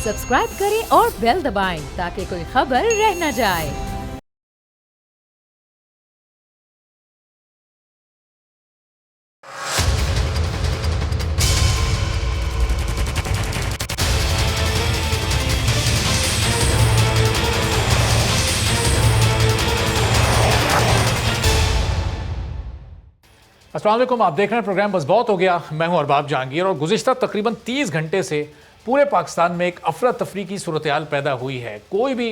Subscribe करें और bell दबाएं ताकि कोई खबर रह न जाए। अस्सलाम वालेकुम, आप देख रहे हैं प्रोग्राम बस बहुत हो गया। मैं हूं अरबाब जहांगीर और गुज़िश्ता तकरीबन 30 घंटे से पूरे पाकिस्तान में एक अफरा तफरी की सूरत-ए-हाल पैदा हुई है। कोई भी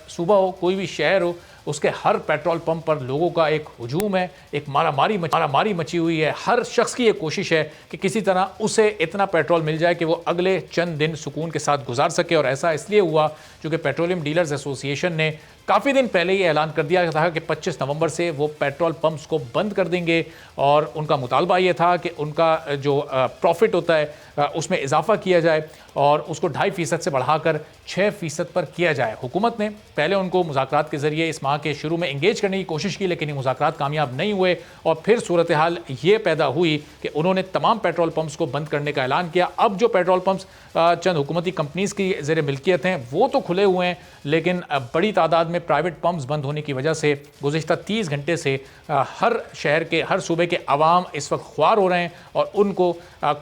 सूबा हो, कोई भी शहर हो, उसके हर पेट्रोल पंप पर लोगों का एक हुजूम है, एक मारामारी मची हुई है। हर शख्स की ये कोशिश है कि किसी तरह उसे इतना पेट्रोल मिल जाए कि वो अगले चंद दिन सुकून के साथ गुजार सके। और ऐसा इसलिए हुआ क्योंकि पेट्रोलियम डीलर्स एसोसिएशन ने काफ़ी दिन पहले ये ऐलान कर दिया था कि 25 नवंबर से वो पेट्रोल पंप्स को बंद कर देंगे और उनका मुतालबा ये था कि उनका जो प्रॉफिट होता है उसमें इजाफा किया जाए और उसको 2.5% से बढ़ाकर 6% पर किया जाए। हुकूमत ने पहले उनको मुज़ाकरात के ज़रिए इस माह के शुरू में इंगेज करने की कोशिश की, लेकिन ये मुज़ाकरात कामयाब नहीं हुए और फिर सूरत हाल ये पैदा हुई कि उन्होंने तमाम पेट्रोल पंप्स को बंद करने का ऐलान किया। अब जो पेट्रोल पंप्स चंद हुकूमती कंपनीज़ की ज़ेर मिल्कियत हैं वो तो खुले हुए हैं, लेकिन बड़ी तादाद में प्राइवेट पंप्स बंद होने की वजह से गुज़िश्ता 30 घंटे से हर शहर के, हर सूबे के अवाम इस वक्त ख्वार हो रहे हैं और उनको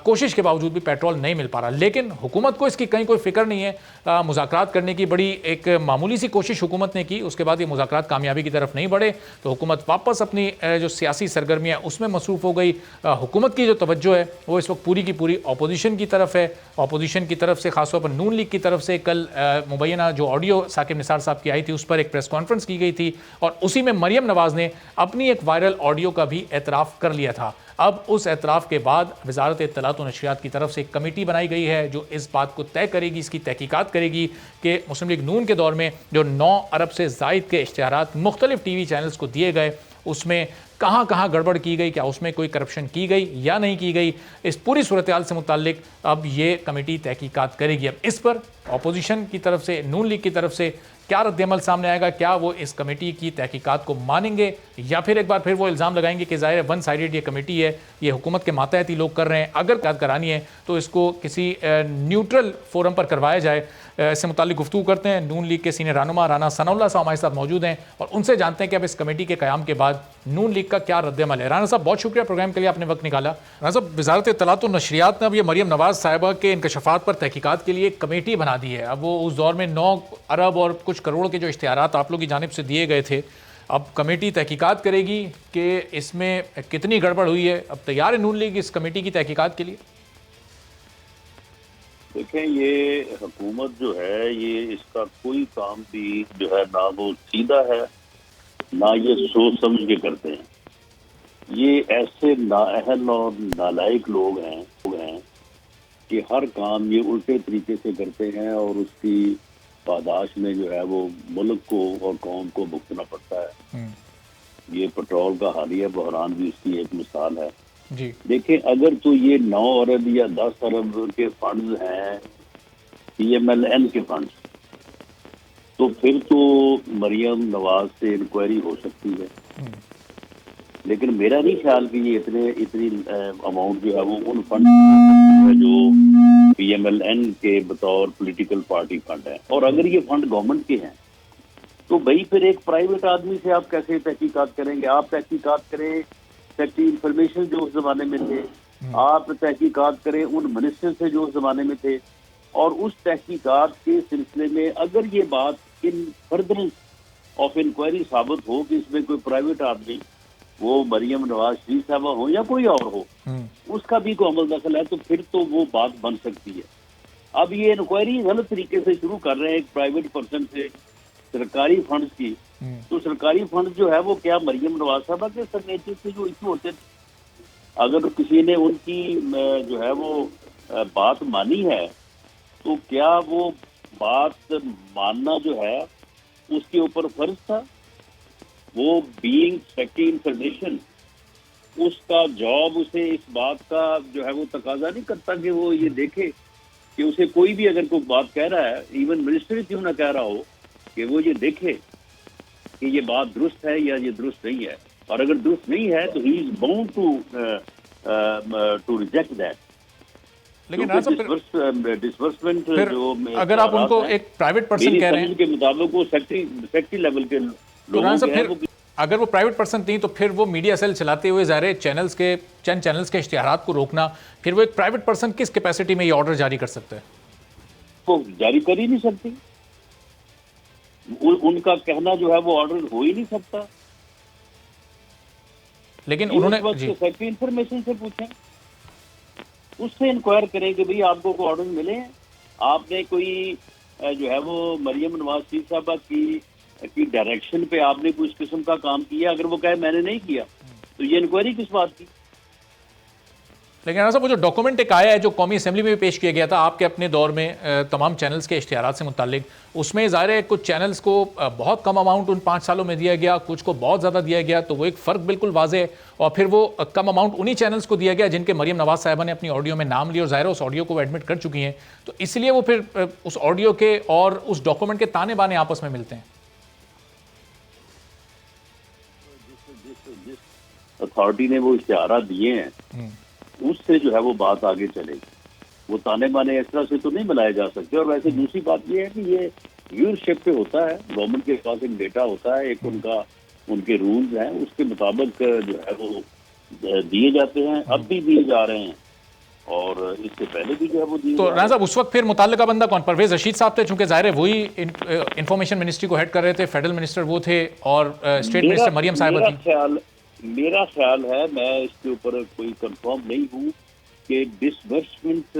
कोशिश के बावजूद भी पेट्रोल नहीं मिल पा रहा। लेकिन हुकूमत को इसकी कहीं कोई फिक्र नहीं है। मुज़ाकरात करने की बड़ी एक मामूली सी कोशिश हुकूमत ने की, उसके बाद ये मुज़ाकरात कामयाबी की तरफ नहीं बढ़े तो हुकूमत वापस अपनी जो सियासी सरगर्मियाँ उसमें मसरूफ़ हो गई। हुकूमत की जो तवज्जो है वो इस वक्त पूरी की पूरी अपोजिशन की तरफ है। अपोजिशन की तरफ से खासतौर पर नून लीग की तरफ से कल मुबैना जो ऑडियो साकिब निसार साहब की आई थी उस पर एक प्रेस कॉन्फ्रेंस की गई थी और उसी में मरियम नवाज़ ने अपनी एक वायरल ऑडियो का भी एतराफ़ कर लिया था। अब उस एतराफ़ के बाद वज़ारत इत्तलात व नशरियात की तरफ से एक कमेटी बनाई गई है जो इस बात को तय करेगी, इसकी तहकीकात करेगी कि मुस्लिम लीग नून के दौर में जो 9 अरब से ज़ायद के इश्तिहारात मुख्तलिफ टीवी चैनल्स को दिए गए उसमें कहाँ कहाँ गड़बड़ की गई, क्या उसमें कोई करप्शन की गई या नहीं की गई, इस पूरी सूरत-ए-हाल से मुताल्लिक अब ये कमेटी तहकीकात करेगी। अब इस पर अपोजिशन की तरफ से, नून लीग की तरफ से क्या रद्द-ए-अमल सामने आएगा, क्या वो इस कमेटी की तहकीकात को मानेंगे या फिर एक बार फिर वो इल्ज़ाम लगाएंगे कि ज़ाहिर है वन साइडेड ये कमेटी है, ये हुकूमत के मातहत ही लोग कर रहे हैं, अगर बात करानी है तो इसको किसी न्यूट्रल फोरम पर करवाया जाए। इससे मुताल्लिक गुफ्तगू करते हैं नून लीग के सीनियर रहनुमा राना सनाउल्लाह साहब हमारे साथ मौजूद हैं और उनसे जानते हैं कि अब इस कमेटी के क़याम के बाद नून लीग का क्या रद्द-ए-अमल है। राना साहब बहुत शुक्रिया प्रोग्राम के लिए, आपने वक्त निकाला। राना साहब, वज़ारत इत्तलात व नशरियात ने अब ये मरियम नवाज़ साहिबा के इंकशाफात पर तहकीकात के लिए एक कमेटी बना दी है। अब वो उस दौर में 9 अरब और कुछ करोड़ के जो इश्तिहारात आप लोग की जानिब से दिए गए थे, अब कमेटी तहकीकात करेगी कि इसमें कितनी गड़बड़ हुई है। अब तैयार है नून लीग इस कमेटी की तहकीकात के लिए? देखें, ये हुकूमत जो है ये इसका कोई काम भी जो है ना वो सीधा है ना ये सोच समझ के करते हैं। ये ऐसे नाअहल और नालायक लोग हैं कि हर काम ये उल्टे तरीके से करते हैं और उसकी पादाश में जो है वो मुल्क को और कौम को भुगतना पड़ता है। ये पेट्रोल का हालिया बहरान भी इसकी एक मिसाल है जी। देखें, अगर तो ये 9 अरब या 10 अरब के फंड्स हैं PMLN के फंड्स, तो फिर तो मरियम नवाज से इंक्वायरी हो सकती है। लेकिन मेरा नहीं ख्याल कि ये इतनी अमाउंट जो है वो उन फंड जो PMLN के बतौर पॉलिटिकल पार्टी फंड है। और अगर ये फंड गवर्नमेंट के हैं तो भाई फिर एक प्राइवेट आदमी से आप कैसे तहकीकात करेंगे? आप तहकीकात करें सेक्रेटरी इंफॉर्मेशन जो उस जमाने में थे, आप तहकीकात करें उन मिनिस्टर से जो उस जमाने में थे, और उस तहकीकात के सिलसिले में अगर ये बात इन फर्दर ऑफ इंक्वायरी साबित हो कि इसमें कोई प्राइवेट आदमी, वो मरियम नवाज शरीफ साहबा हो या कोई और हो, उसका भी कोई अमल दखल है तो फिर तो वो बात बन सकती है। अब ये इंक्वायरी गलत तरीके से शुरू कर रहे हैं एक प्राइवेट पर्सन से सरकारी फंड्स की, तो सरकारी फंड जो है वो क्या मरियम नवाज साहबा के सिग्नेचर से जो इशू होते थे, अगर किसी ने उनकी जो है वो बात मानी है तो क्या वो बात मानना जो है उसके ऊपर फर्ज था? वो बीइंग सेक्रेटरी इंफॉर्मेशन, उसका जॉब उसे इस बात का जो है वो तकाजा नहीं करता कि वो ये देखे कि उसे कोई भी अगर कोई बात कह रहा है, इवन मिनिस्टर क्यों ना कह रहा हो, कि वो ये देखे कि ये बात दुरुस्त है या ये दुरुस्त नहीं है, और अगर दुरुस्त नहीं है तो he is bound to reject that. लेकिन राणा साहब डिसबर्समेंट फिर जो अगर आप उनको एक प्राइवेट पर्सन कह रहे हैं के मुताबिक वो सेक्रेटरी लेवल के तो राणा लोगों साहब के हैं फिर अगर वो प्राइवेट पर्सन थी तो फिर वो मीडिया सेल चलाते हुए ज़ाहिर चैनल्स के चंद चैनल्स के इश्तिहारात को रोकना, फिर वो एक प्राइवेट पर्सन किस कैपेसिटी में ये ऑर्डर जारी कर सकते हैं? वो जारी कर ही नहीं सकती। उनका कहना जो है वो ऑर्डर हो ही नहीं सकता। लेकिन उन्होंने सेक्रेटरी इंफॉर्मेशन से पूछें, उससे इंक्वायर करें कि भाई आपको कोई ऑर्डर मिले हैं, आपने कोई जो है वो मरियम नवाज शरीफ साहबा की डायरेक्शन पे आपने कोई इस किस्म का काम किया। अगर वो कहे मैंने नहीं किया तो ये इंक्वायरी किस बात की? लेकिन राणा साहब वो जो डॉक्यूमेंट एक आया है जो कौमी असेंबली में भी पेश किया गया था आपके अपने दौर में तमाम चैनल्स के इश्तिहारात से मुतालिक, उसमें ज़ाहिर है कुछ चैनल्स को बहुत कम अमाउंट उन 5 सालों में दिया गया, कुछ को बहुत ज़्यादा दिया गया, तो वो एक फ़र्क बिल्कुल वाज़ेह है। और फिर वो कम अमाउंट उन्हीं चैनल्स को दिया गया जिनके मरियम नवाज साहिबा ने अपनी ऑडियो में नाम लिया और ज़ाहिर है उस ऑडियो को वो एडमिट कर चुकी हैं, तो इसलिए वो फिर उस ऑडियो के और उस डॉक्यूमेंट के ताने बाने आपस में मिलते हैं। अथॉरिटी ने वो इश्तिहारा दिए हैं उससे जो है वो बात आगे चलेगी। वो ताने बाने इस तरह से तो नहीं बनाए जा सकते। और वैसे दूसरी बात ये है कि ये व्यूअरशिप पे होता है, गवर्नमेंट के पास एक डेटा होता है, एक उनके रूल्स हैं, उसके मुताबिक जो है वो दिए जाते हैं, अब भी दिए जा रहे हैं और इससे पहले भी जो है वो दिए। तो राणा साहब उस वक्त फिर मुतल्लिका बंदा कौन? परवेज रशीद साहब थे, चूंकि ज़ाहिर है वही इंफॉर्मेशन मिनिस्ट्री को हेड कर रहे थे, फेडरल मिनिस्टर वो थे और स्टेट मिनिस्टर मरियम साहिबा थी। मेरा ख्याल है, मैं इसके ऊपर कोई कंफर्म नहीं हूँ कि डिसबर्समेंट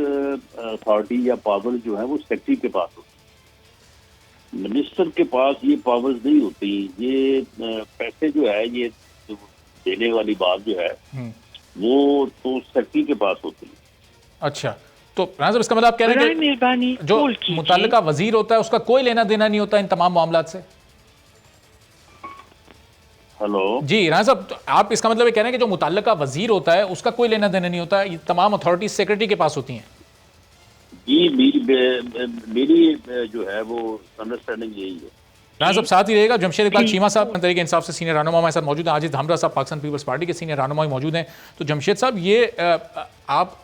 अथॉरिटी या पावर जो है वो सेक्रेटरी के पास होती, मिनिस्टर के पास ये पावर्स नहीं होती। ये पैसे जो है ये देने वाली बात जो है वो तो सेक्रेटरी के पास होती है। अच्छा, तो राणा साहब इसका मतलब आप कह रहे हैं कि जो मुतल्लिका वजीर होता है उसका कोई लेना देना नहीं होता इन तमाम मामलात से? हेलो जी राणा साहब, तो आप इसका मतलब ये कह रहे हैं कि जो मुतल्लिका वजीर होता है उसका कोई लेना देना नहीं होता, ये तमाम अथॉरिटीज सेक्रेटरी के पास होती हैं? जी मेरी जो है वो अंडरस्टैंडिंग यही है। राणा साहब साथ ही रहेगा जमशेद इकबाल चीमा साहब तहरीक इंसाफ से सीनियर रहनुमा हमारे साथ मौजूद हैं, आजिज धामरा साहब पाकिस्तान पीपल्स पार्टी के सीनियर रहनुमा मौजूद हैं। तो जमशेद साहब ये आप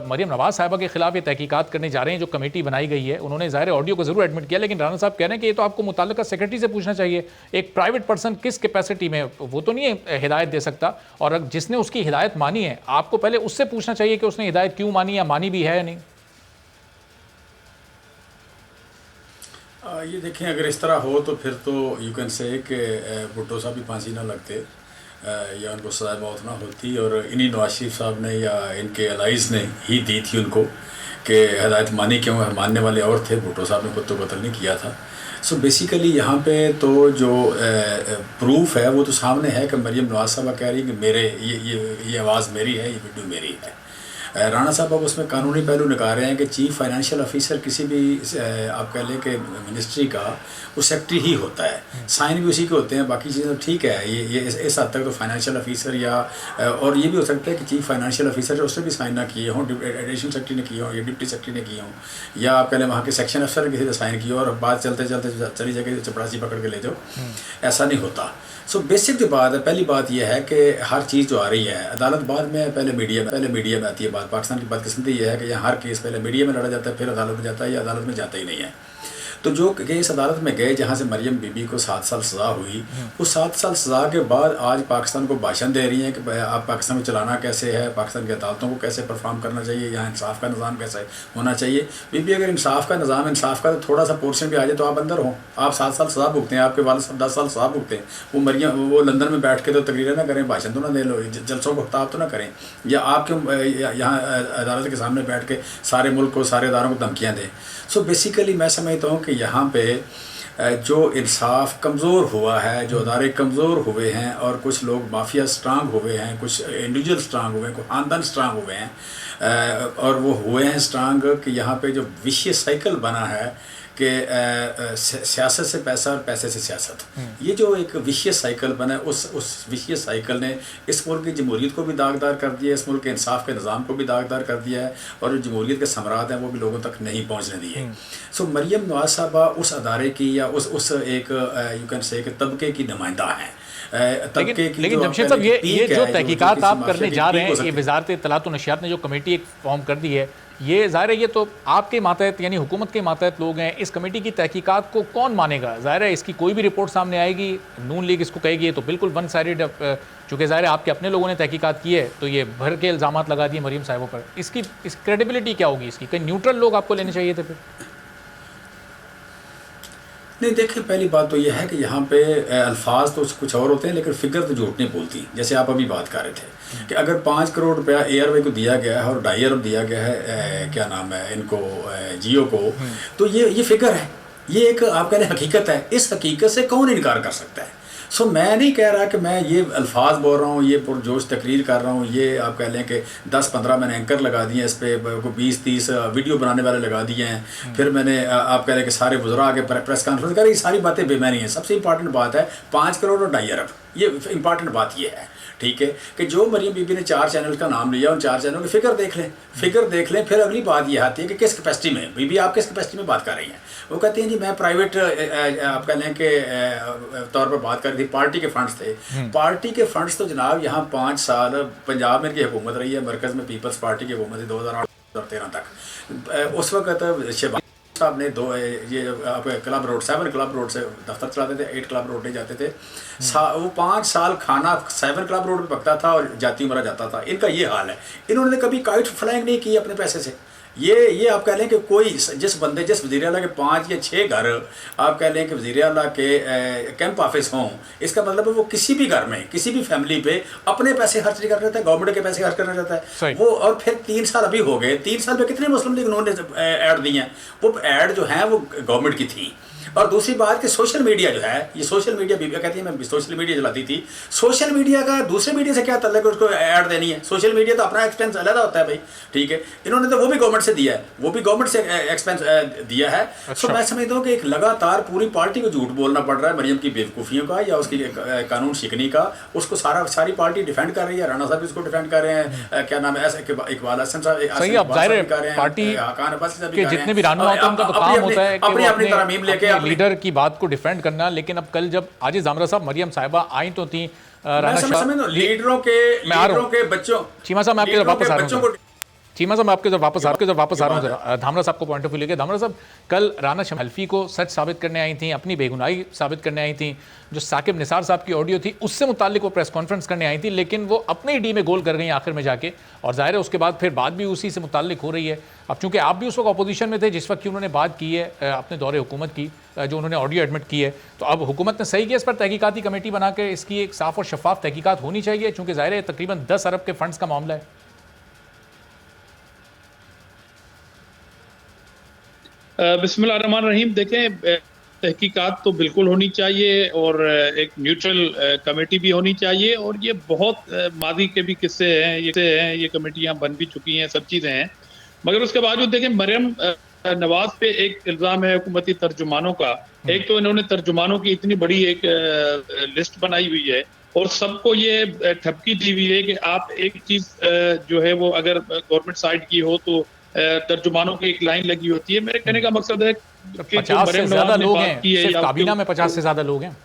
मरियम नवाज साहिबा के खिलाफ ये तहकीकात करने जा रहे हैं, जो कमेटी बनाई गई है उन्होंने ज़ाहिर ऑडियो को ज़रूर एडमिट किया, लेकिन राणा साहब कह रहे हैं कि ये तो आपको मुतल्लिका सेक्रेटरी से पूछना चाहिए, एक प्राइवेट पर्सन किस कैपेसिटी में, वो तो नहीं हिदायत दे सकता, और जिसने उसकी हिदायत मानी है आपको पहले उससे पूछना चाहिए कि उसने हिदायत क्यों मानी या मानी भी है या नहीं। ये देखें, अगर इस तरह हो तो फिर तो यू कैन से कि भुट्टो साहब भी फांसी ना लगते या उनको सज़ाए मौत ना होती, और इन्हीं नवाज शरीफ साहब ने या इनके अलाइज़ ने ही दी थी उनको कि हिदायत मानी, क्यों मानने वाले और थे, भुट्टो साहब ने खुद तो कत्ल नहीं किया था। सो बेसिकली यहाँ पे तो जो प्रूफ है वो तो सामने है कि मरियम नवाज साहबा कह रही है कि मेरे ये आवाज़ मेरी है, ये वीडियो मेरी है। राणा साहब अब उसमें कानूनी पहलू निकाल रहे हैं कि चीफ फाइनेंशियल ऑफिसर किसी भी आप कह लें कि मिनिस्ट्री का वो सेक्रेटरी ही होता है, साइन भी उसी के होते हैं, बाकी चीज़ें ठीक है। ये इस हद तक तो फाइनेंशियल ऑफिसर या और ये भी हो सकता है कि चीफ फाइनेंशियल ऑफिसर जो उसने भी साइन ना किए हों, एडिशनल सेक्रेटरी ने किए हों या डिप्टी सेक्रेटरी ने किए हों, या आप कह लें वहाँ के सेक्शन अफसर ने किसी ने साइन किया और बात चलते चलते चली जाएगी चपरासी पकड़ के ले जाओ, ऐसा नहीं होता। सो बेसिक जो बात है, पहली बात यह है कि हर चीज़ जो आ रही है अदालत बाद में पहले मीडिया में आती है बात। पाकिस्तान की बदकिस्मती यह है कि यहाँ हर केस पहले मीडिया में लड़ा जाता है, फिर अदालत में जाता है, या अदालत में जाता ही नहीं है। तो जो केस अदालत में गए जहाँ से मरियम बीबी को 7 साल सज़ा हुई, उस 7 साल सज़ा के बाद आज पाकिस्तान को भाषण दे रही हैं कि आप पाकिस्तान को चलाना कैसे है, पाकिस्तान की अदालतों को कैसे परफॉर्म करना चाहिए, यहाँ इंसाफ का निज़ाम कैसे होना चाहिए। बीबी अगर इंसाफ का निज़ाम, इंसाफ का थोड़ा सा पोर्शन भी आ जाए तो आप अंदर हों। आप 7 साल सज़ा भुगते हैं, आपके वालिद साहब 10 साल सज़ा भुगते हैं, वो लंदन में बैठ के तो तकरीरें ना करें, भाषण तो ना दे लो, जलसों को खिताब तो ना करें, या आप क्यों यहाँ अदालत के सामने बैठ के सारे मुल्क को, सारे इदारों को धमकियाँ दें। सो बेसिकली मैं समझता हूँ कि यहाँ पे जो इंसाफ कमज़ोर हुआ है, जो अदारे कमज़ोर हुए हैं, और कुछ लोग माफिया स्ट्रांग हुए हैं, कुछ इंडिविजुअल स्ट्रांग हुए हैं, कुछ ख़ानदान स्ट्रांग हुए हैं, और वो हुए हैं स्ट्रांग कि यहाँ पे जो विशियस साइकिल बना है कि सियासत से पैसा और पैसे से सियासत, ये जो एक विशियस साइकिल बना है, उस विशियस साइकिल ने इस मुल्क की जमहूरियत को भी दागदार कर दिया है, इस मुल्क के इंसाफ के निज़ाम को भी दागदार कर दिया है, और जो जमहूरियत के समरात हैं वो भी लोगों तक नहीं पहुँचने दिए। सो मरियम नवाज साहबा उस अदारे की या उस एक यू कैन से तबके की नुमाइंदा हैं। लेकिन जमशेद साहब, ये जो तहकीकात आप करने जा रहे हैं, ये वजारत इत्तलात व नशियात ने जो कमेटी एक फॉर्म कर दी है, ये ज़ाहिर है ये तो आपके मातहत यानी हुकूमत के मातहत लोग हैं। इस कमेटी की तहकीकात को कौन मानेगा? ज़ाहिर है इसकी कोई भी रिपोर्ट सामने आएगी, नून लीग इसको कहेगी ये तो बिल्कुल वन साइडेड, चूँकि ज़ाहिर है आपके अपने लोगों ने तहकीकात की है तो ये भर के इल्ज़ामात लगा दिए मरीम साहिबों पर। इसकी क्रेडिबिलिटी क्या होगी इसकी? कहीं न्यूट्रल लोग आपको लेने चाहिए थे फिर? नहीं, देखिए, पहली बात तो यह है कि यहाँ पे अल्फाज तो कुछ और होते हैं लेकिन फिगर तो झूठ नहीं बोलती। जैसे आप अभी बात कर रहे थे कि अगर 5 करोड़ रुपया एयरवे को दिया गया है और 2.5 अरब दिया गया है क्या नाम है इनको जियो को, तो ये फिगर है, ये एक आप कह रहे हैं हकीकत है। इस हकीकत से कौन इनकार कर सकता है? सो मैं नहीं कह रहा कि मैं ये अल्फाज बोल रहा हूँ, ये पुरजोश तकरीर कर रहा हूँ, ये आप कह लें कि 10-15 मैंने एंकर लगा दिए हैं, इस पर 20-30 वीडियो बनाने वाले लगा दिए हैं, फिर मैंने आप कह लें कि सारे वज़रा आके प्रेस कॉन्फ्रेंस कर, ये सारी बातें बेमानी हैं। सबसे इंपॉर्टेंट बात है 5 करोड़ और 2.5 अरब, ये इंपॉर्टेंट बात ये है, ठीक है, कि जो मरियम बीबी ने 4 चैनल का नाम लिया, उन 4 चैनलों की फिगर देख लें। फिर अगली बात ये आती है कि किस कैपेसिटी में, बीबी आप किस कैपेसिटी में बात कर रही हैं? वो कहती हैं जी मैं प्राइवेट आप कह लें कि तौर पर बात कर रही थी, पार्टी के फंड्स थे। पार्टी के फंड्स तो जनाब यहाँ 5 साल पंजाब में की हुकूमत रही है, मरकज़ में पीपल्स पार्टी की हुकूमत थी 2008-2013 तक। उस वक्त शहबाज साहब ने ये क्लब रोड 7 क्लब रोड से दफ्तर चलाते थे, 8 क्लब रोड नहीं जाते थे। वो 5 साल खाना 7 क्लब रोड पे पकता था और जाती उमरा जाता था। इनका ये हाल है। इन्होंने कभी काइट फ्लाइंग नहीं की अपने पैसे से। ये आप कह लें कि कोई जिस वज़ीर आला के 5 या 6 घर आप कह लें कि वज़ीर आला के कैंप ऑफिस हों, इसका मतलब है वो किसी भी घर में किसी भी फैमिली पे अपने पैसे खर्च नहीं कर रहा था, गवर्नमेंट के पैसे खर्च करना चाहता है वो। और फिर 3 साल अभी हो गए, 3 साल में कितने मुस्लिम लीग उन्होंने ऐड दिए हैं? वो ऐड जो हैं वो गवर्नमेंट की थी। और दूसरी बात कि सोशल मीडिया जो है, ये सोशल मीडिया बीबी कहती है मैं सोशल मीडिया चलाती थी। सोशल मीडिया का दूसरे मीडिया से क्या तल्लुक है उसको ऐड देनी है? सोशल मीडिया तो अपना एक्सपेंस अलग होता है भाई, ठीक है। इन्होंने तो वो भी गवर्नमेंट से दिया है, वो भी गवर्नमेंट से एक्सपेंस दिया है। तो मैं समझता हूँ कि एक लगातार पूरी पार्टी को झूठ बोलना पड़ रहा है मरियम की बेवकूफ़ियों का या उसकी कानून शिकनी का। उसको सारी पार्टी डिफेंड कर रही है। राणा साहब इसको डिफेंड कर रहे हैं, क्या नाम है, इकबाल हसन साहब, पार्टी के जितने भी रहनुमा होते हैं उनका तो काम होता है कि अपनी तरमीम लेके लीडर की बात को डिफेंड करना। लेकिन अब कल जब आजिज़ जामरा साहब मरियम साहिबा आई तो थी लीडरों के बच्चों, चीमा साहब मैं आपके वापस आ रहा हूँ, चीमा साहब मैं आपके वापस आ रहा हूँ जरा धामरा साहब को पॉइंट ऑफ व्यू लेके। धामरा साहब कल राना हल्फी को सच साबित करने आई थी, अपनी बेगुनाही साबित करने आई थी। जो साकिब निसार साहब की ऑडियो थी उससे मुतालिक वो प्रेस कॉन्फ्रेंस करने आई थी, लेकिन वो अपने ही डी में गोल कर गई आखिर में जाके। और जाहिर है उसके बाद फिर बात भी उसी से मुतालिक हो रही है। अब चूंकि आप भी उस वक्त अपोजिशन में थे जिस वक्त की उन्होंने बात की है अपने दौरे हुकूमत की, जो उन्होंने ऑडियो एडमिट की है, तो अब हुकूमत ने सही किया इस पर तहकीकाती कमेटी बना के इसकी एक साफ और शफाफ तहकीकात होनी चाहिए, चूँकि जाहिर है तकरीबन 10 अरब के फंड्स का मामला है। बिस्मिल्लाहिर्रहमानिर्रहीम। देखें, तहकीकात तो बिल्कुल होनी चाहिए और एक न्यूट्रल कमेटी भी होनी चाहिए। और ये बहुत मादी के भी किस्से हैं, ये कमेटियां बन भी चुकी हैं, सब चीज़ें हैं। मगर उसके बावजूद देखें मरियम नवाज पे एक इल्ज़ाम है हुकूमती तर्जुमानों का। एक तो इन्होंने तर्जुमानों की इतनी बड़ी एक लिस्ट बनाई हुई है और सबको ये ठपकी दी हुई है कि आप एक चीज़ जो है वो अगर गवर्नमेंट साइड की हो तो तर्जुमानों की एक लाइन लगी होती है। मेरे कहने का मकसद है कि 50 से ज्यादा लोग हैं, सिर्फ काबीना में 50 से ज्यादा लोग हैं।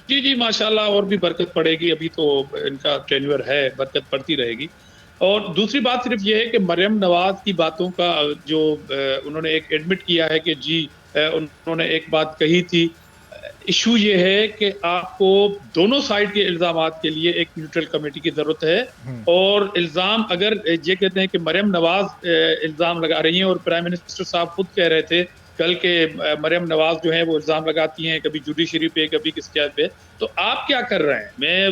जी माशाल्लाह, और भी बरकत पड़ेगी, अभी तो इनका टेन्योर है, बरकत पड़ती रहेगी। और दूसरी बात सिर्फ ये है कि मरियम नवाज की बातों का जो उन्होंने एक एडमिट किया है कि जी उन्होंने एक बात कही थी। इशू ये है कि आपको दोनों साइड के इल्ज़ामात के लिए एक न्यूट्रल कमेटी की ज़रूरत है। और इल्ज़ाम अगर ये कहते हैं कि मरियम नवाज इल्ज़ाम लगा रही हैं और प्राइम मिनिस्टर साहब खुद कह रहे थे कल के मरियम नवाज जो है वो इल्ज़ाम लगाती हैं कभी जुडिशरी पे कभी किसके पे, तो आप क्या कर रहे हैं? मैं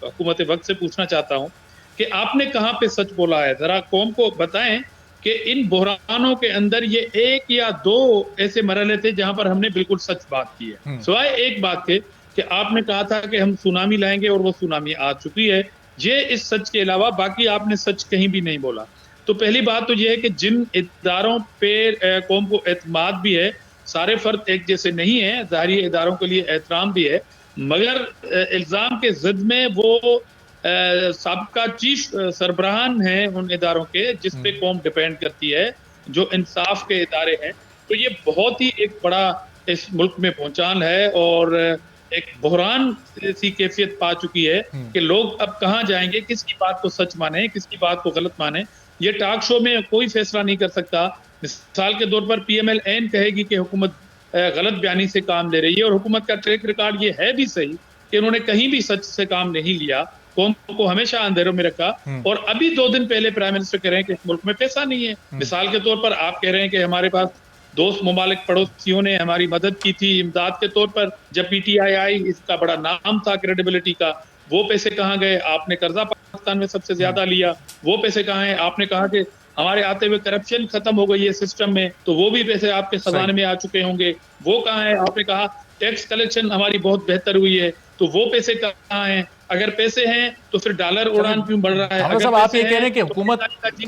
हुकूमत वक्त से पूछना चाहता हूँ कि आपने कहाँ पे सच बोला है? ज़रा कौम को बताएं कि इन बहरानों के अंदर ये 1 या 2 ऐसे मरहले थे जहां पर हमने बिल्कुल सच बात की है। सिवाय एक बात थे कि आपने कहा था कि हम सुनामी लाएंगे और वो सुनामी आ चुकी है। ये इस सच के अलावा बाकी आपने सच कहीं भी नहीं बोला। तो पहली बात तो ये है कि जिन इदारों पे कौम को एतमाद भी है, सारे फर्द एक जैसे नहीं है, ज़ाहिरी इदारों के लिए एहतराम भी है, मगर इल्ज़ाम के ज़िद में वो साबका चीफ सरबराहान हैं उन इदारों के जिस पे कौम डिपेंड करती है, जो इंसाफ के इदारे हैं। तो ये बहुत ही एक बड़ा इस मुल्क में पहुंचान है और एक बहरान सी कैफियत पा चुकी है कि लोग अब कहाँ जाएंगे, किसकी बात को सच माने, किसकी बात को गलत माने। ये टॉक शो में कोई फैसला नहीं कर सकता। मिसाल के तौर पर PML-N कहेगी कि हुकूमत गलत बयानी से काम ले रही है, और हुकूमत का ट्रैक रिकॉर्ड ये है भी सही कि उन्होंने कहीं भी सच से काम नहीं लिया, कौम को हमेशा अंधेरों में रखा। और अभी 2 दिन पहले प्राइम मिनिस्टर कह रहे हैं कि मुल्क में पैसा नहीं है। मिसाल के तौर पर आप कह रहे हैं कि हमारे पास दोस्त ममालिक पड़ोसियों ने हमारी मदद की थी इमदाद के तौर पर, जब PTI आई, इसका बड़ा नाम था क्रेडिबिलिटी का। वो पैसे कहाँ गए? आपने कर्जा पाकिस्तान में सबसे ज्यादा लिया, वो पैसे कहाँ हैं? आपने कहा कि हमारे आते हुए करप्शन खत्म हो गई है सिस्टम में, तो वो भी पैसे आपके खजाने में आ चुके होंगे, वो कहाँ है? आपने कहा टैक्स कलेक्शन हमारी बहुत बेहतर हुई है, तो वो पैसे कहाँ हैं? अगर पैसे हैं तो फिर डॉलर उड़ान क्यों बढ़ रहा है? अगर साहब आप ये कह रहे हैं कि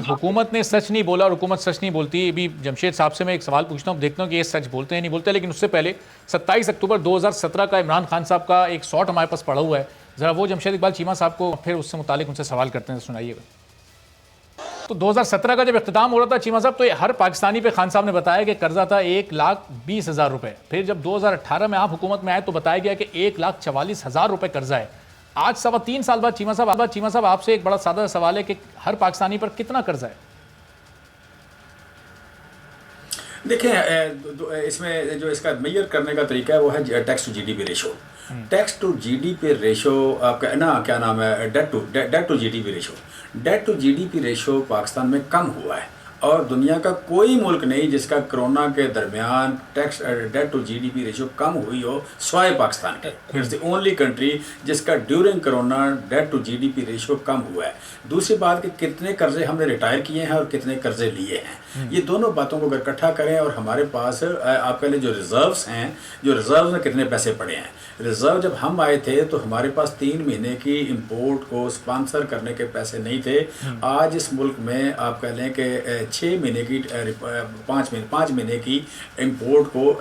हुकूमत ने सच नहीं बोला और हुकूमत सच नहीं बोलती। अभी जमशेद साहब से मैं एक सवाल पूछता हूँ, देखता हूँ कि ये सच बोलते हैं नहीं बोलते। लेकिन उससे पहले 27 अक्टूबर 2017 का इमरान खान साहब का एक शॉट हमारे पास पड़ा हुआ है, जरा वो जमशेद इकबाल चीमा साहब को फिर उससे मुतालिक उनसे सवाल करते हैं, सुनाइएगा। तो 2017 का जब इख्तिताम हो रहा था चीमा साहब, तो हर पाकिस्तानी पे खान साहब ने बताया कि कर्जा था 1,20,000 रुपए। फिर जब 2018 में आप हुकूमत में आए तो बताया गया कि 1,44,000 रुपए कर्जा है। आज 3.25 साल बाद चीमा साहब आपसे एक बड़ा सादा सवाल है कि हर पाकिस्तानी पर कितना कर्जा है? देखिए, इसमें जो इसका मेजर करने का तरीका है वो है tax to GDP ratio. Tax to GDP ratio आपका ना क्या नाम है, debt to GDP ratio. Debt to GDP ratio Pakistan में कम हुआ है, और दुनिया का कोई मुल्क नहीं जिसका कोरोना के दरमियान tax debt to GDP ratio कम हुई हो, स्वाय पाकिस्तान के। इट्स द ओनली कंट्री जिसका during corona debt to GDP ratio कम हुआ है। दूसरी बात कि कितने कर्जे हमने रिटायर किए हैं और कितने कर्जे लिए हैं, ये दोनों बातों को अगर इकट्ठा करें और हमारे पास आपके लिए जो रिजर्व्स हैं, जो रिजर्व में कितने पैसे पड़े हैं। रिजर्व जब हम आए थे तो हमारे पास 3 महीने की इंपोर्ट को स्पॉन्सर करने के पैसे नहीं थे। आज इस मुल्क में आप कह लें कि 6 महीने की 5 महीने की इंपोर्ट को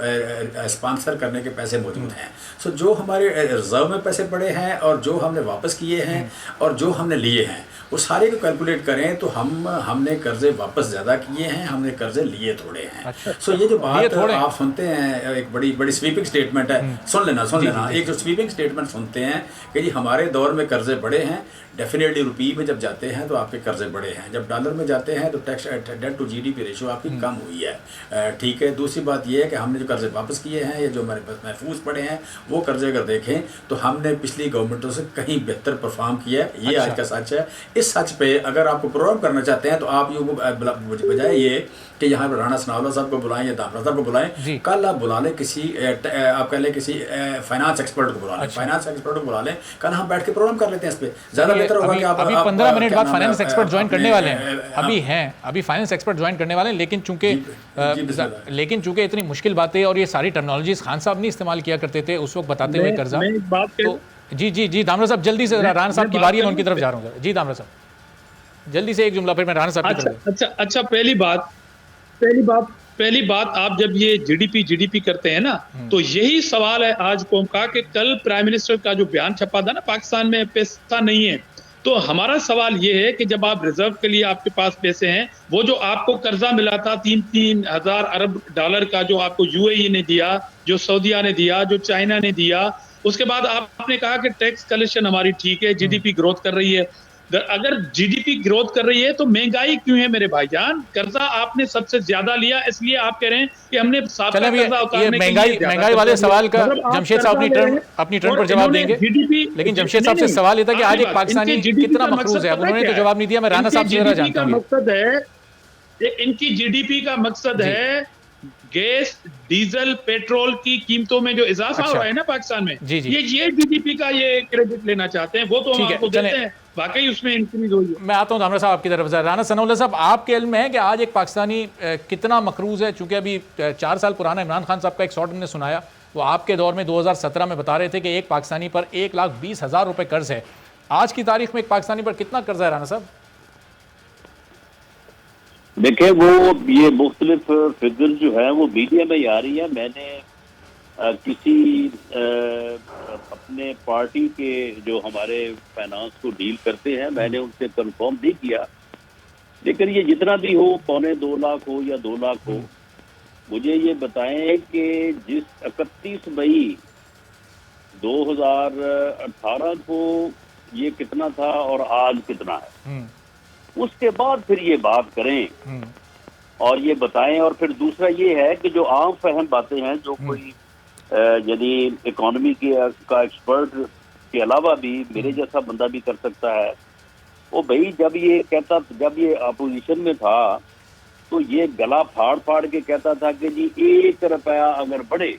स्पॉन्सर करने के पैसे मौजूद हैं। सो जो हमारे रिजर्व में पैसे पड़े हैं और जो हमने वापस किए हैं और जो हमने लिए हैं, वो सारे को कैलकुलेट करें तो हमने कर्जे वापस ज़्यादा किए हैं, हमने कर्जे लिए थोड़े हैं। अच्छा। सो ये जो बात आप सुनते हैं, एक बड़ी स्वीपिंग स्टेटमेंट है। सुन लेना एक जो स्वीपिंग स्टेटमेंट सुनते हैं कि जी हमारे दौर में कर्जे बढ़े हैं। डेफिनेटली रुपये में जब जाते हैं तो आपके कर्जे बढ़े हैं, जब डॉलर में जाते हैं तो tax debt to GDP ratio आपकी कम हुई है। ठीक है। दूसरी बात यह है कि हमने जो कर्जे वापस किए हैं या जो हमारे पास महफूज पड़े हैं, वो कर्जे अगर देखें तो हमने पिछली गवर्नमेंटों से कहीं बेहतर परफॉर्म किया है। ये आज का सच है। इस सच पे अगर आपको प्रोग्राम करना चाहते हैं तो आप यूँ बजाय ये कि यहाँ पर राणा सनाउल्लाह साहब को बुलाएं या दामरा साहब को बुलाएं, कल आप बुला लें किसी आप कह लें किसी फाइनेंस एक्सपर्ट को बुला लें। फाइनेंस एक्सपर्ट को बुला लें, कल हम बैठ के प्रोग्राम कर लेते हैं इस पे। ज़्यादा बेहतर होगा कि आप अभी 15 मिनट बाद फाइनेंस एक्सपर्ट ज्वाइन करने वाले हैं। अभी फाइनेंस एक्सपर्ट ज्वाइन करने वाले हैं, लेकिन चूंकि इतनी मुश्किल बातें और ये सारी टर्मिनोलॉजीज खान साहब नहीं इस्तेमाल किया करते थे उस वक्त बताते हुए कर्जा। तो जी दामरा साहब जल्दी से, राणा साहब की बारी है, मैं उनकी तरफ जा रहा हूँ। जी दामरा साहब जल्दी से एक जुमला, फिर मैं राणा साहब की तरफ। अच्छा, पहली बात आप जब ये जीडीपी करते हैं ना, तो यही सवाल है आज कौम का कि कल प्राइम मिनिस्टर का जो बयान छपा था ना, पाकिस्तान में पैसा नहीं है। तो हमारा सवाल ये है कि जब आप रिजर्व के लिए आपके पास पैसे हैं, वो जो आपको कर्जा मिला था 3-3 हजार अरब डॉलर का, जो आपको UAE ने दिया, जो सऊदीया ने दिया, जो चाइना ने दिया, उसके बाद आपने कहा कि टैक्स कलेक्शन हमारी ठीक है, जीडीपी ग्रोथ कर रही है। अगर जीडीपी ग्रोथ कर रही है तो महंगाई क्यों है मेरे भाईजान? कर्जा आपने सबसे ज्यादा लिया, इसलिए आप कह रहे हैं कि हमने महंगाई वाले सवाल का जमशेद साहब अपनी टर्न पर जवाब देंगे, लेकिन जमशेद साहब से सवाल ये था कि आज एक पाकिस्तानी कितना मकरूज है, अब उन्होंने तो जवाब नहीं दिया। मैं राणा साहब से जरा जानता हूं। मकसद है, इनकी जीडीपी का मकसद है गैस, डीजल, पेट्रोल की कीमतों में जो इजाफा हो रहा है ना पाकिस्तान में, ये जीडीपी का ये क्रेडिट लेना चाहते हैं। वो तो हम आपको देते हैं, वाकई उसमें इंक्रीज हुई है। मैं आता हूं दामरा साहब आपकी तरफ से। राणा सनाउल्लाह साहब, आपके इल्म में है कि आज एक पाकिस्तानी कितना मकरूज है? चूंकि अभी 4 साल पुराना इमरान खान साहब का एक शॉट हमने सुनाया, वो आपके दौर में 2017 में बता रहे थे कि एक पाकिस्तानी पर 1,20,000 रुपए कर्ज है। आज की तारीख में एक पाकिस्तानी पर कितना कर्जा है राणा साहब? देखिए, वो ये मुख्तलिफ फिगर जो है वो मीडिया में ही आ रही है। मैंने किसी अपने पार्टी के जो हमारे फाइनेंस को डील करते हैं, मैंने उनसे कंफर्म नहीं किया, लेकिन ये जितना भी हो, 2.25 लाख हो या 2 लाख हो, मुझे ये बताएं कि जिस 31 मई 2018 को ये कितना था और आज कितना है, उसके बाद फिर ये बात करें और ये बताएं। और फिर दूसरा ये है कि जो आम फहम बातें हैं, जो कोई यदि इकोनॉमी का एक्सपर्ट के अलावा भी मेरे जैसा बंदा भी कर सकता है, वो भाई जब ये अपोजिशन में था तो ये गला फाड़ फाड़ के कहता था कि जी 1 रुपया अगर बढ़े,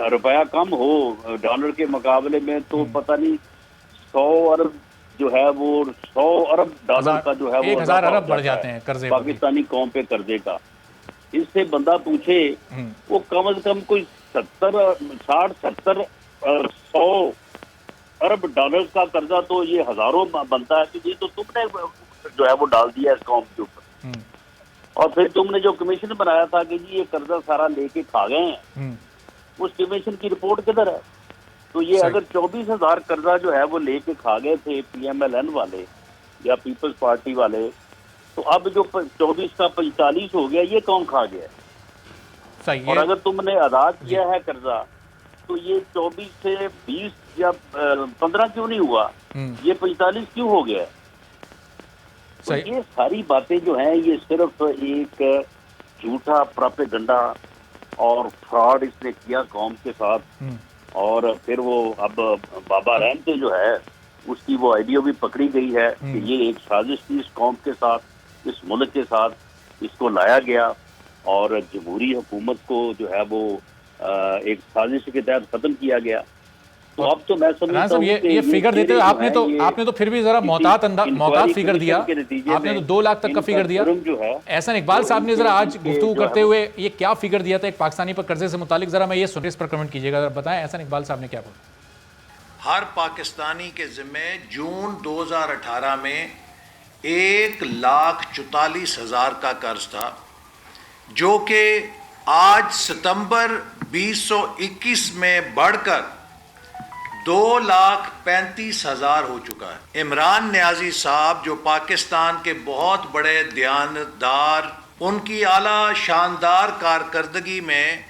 रुपया कम हो डॉलर के मुकाबले में, तो पता नहीं 100 अरब जो है वो 100 अरब डॉलर का जो है वो 1000 अरब बढ़ जाते हैं कर्जे पाकिस्तानी कौम पे कर्जे का। इससे बंदा पूछे वो कम से कम कोई 60-70 100 अरब डॉलर का कर्जा तो ये हजारों बनता है। तो ये तो तुमने जो है वो डाल दिया इस कौम के ऊपर, और फिर तुमने जो कमीशन बनाया था कि जी ये कर्जा सारा लेके खा गए हैं, उस कमीशन की रिपोर्ट किधर है? तो ये अगर 24,000 कर्जा जो है वो लेके खा गए थे PMLN वाले या पीपल्स पार्टी वाले, तो अब जो 24 का 45 हो गया, ये कौन खा गया? सही और है। अगर तुमने अदा किया है कर्जा, तो ये 24 से 20 या 15 क्यों नहीं हुआ? ये 45 क्यों हो गया? तो ये सारी बातें जो हैं ये सिर्फ एक झूठा प्रोपेगेंडा और फ्रॉड इसने किया कौम के साथ। और फिर वो अब बाबा रहमते जो है उसकी वो आइडिया भी पकड़ी गई है कि ये एक साजिश थी इस कौम के साथ, इस मुल्क के साथ, इसको लाया गया और जमहूरी हुकूमत को जो है वो एक साजिश के तहत खत्म किया गया। तो अब तो मैं समझता हूं ये फिगर देते हुए आपने तो फिर भी जरा मोहतात फिगर दिया। आपने तो 2 लाख तक का फिगर दिया। जो है एहसन इकबाल साहब ने जरा आज गुफ्तगू करते हुए ये क्या फिगर दिया था एक पाकिस्तानी पर कर्जे से मुतालिक, जरा मैं ये सुन इस पर कमेंट कीजिएगा, जरा बताएं एहसन इकबाल साहब ने क्या बोला। हर पाकिस्तानी के जिम्मे जून 2018 में 1,44,000 का कर्ज था, जो कि आज सितंबर 2021 में बढ़कर 2,35,000 हो चुका है। इमरान नियाजी साहब जो पाकिस्तान के बहुत बड़े दयानतदार, उनकी आला शानदार कारकर्दगी में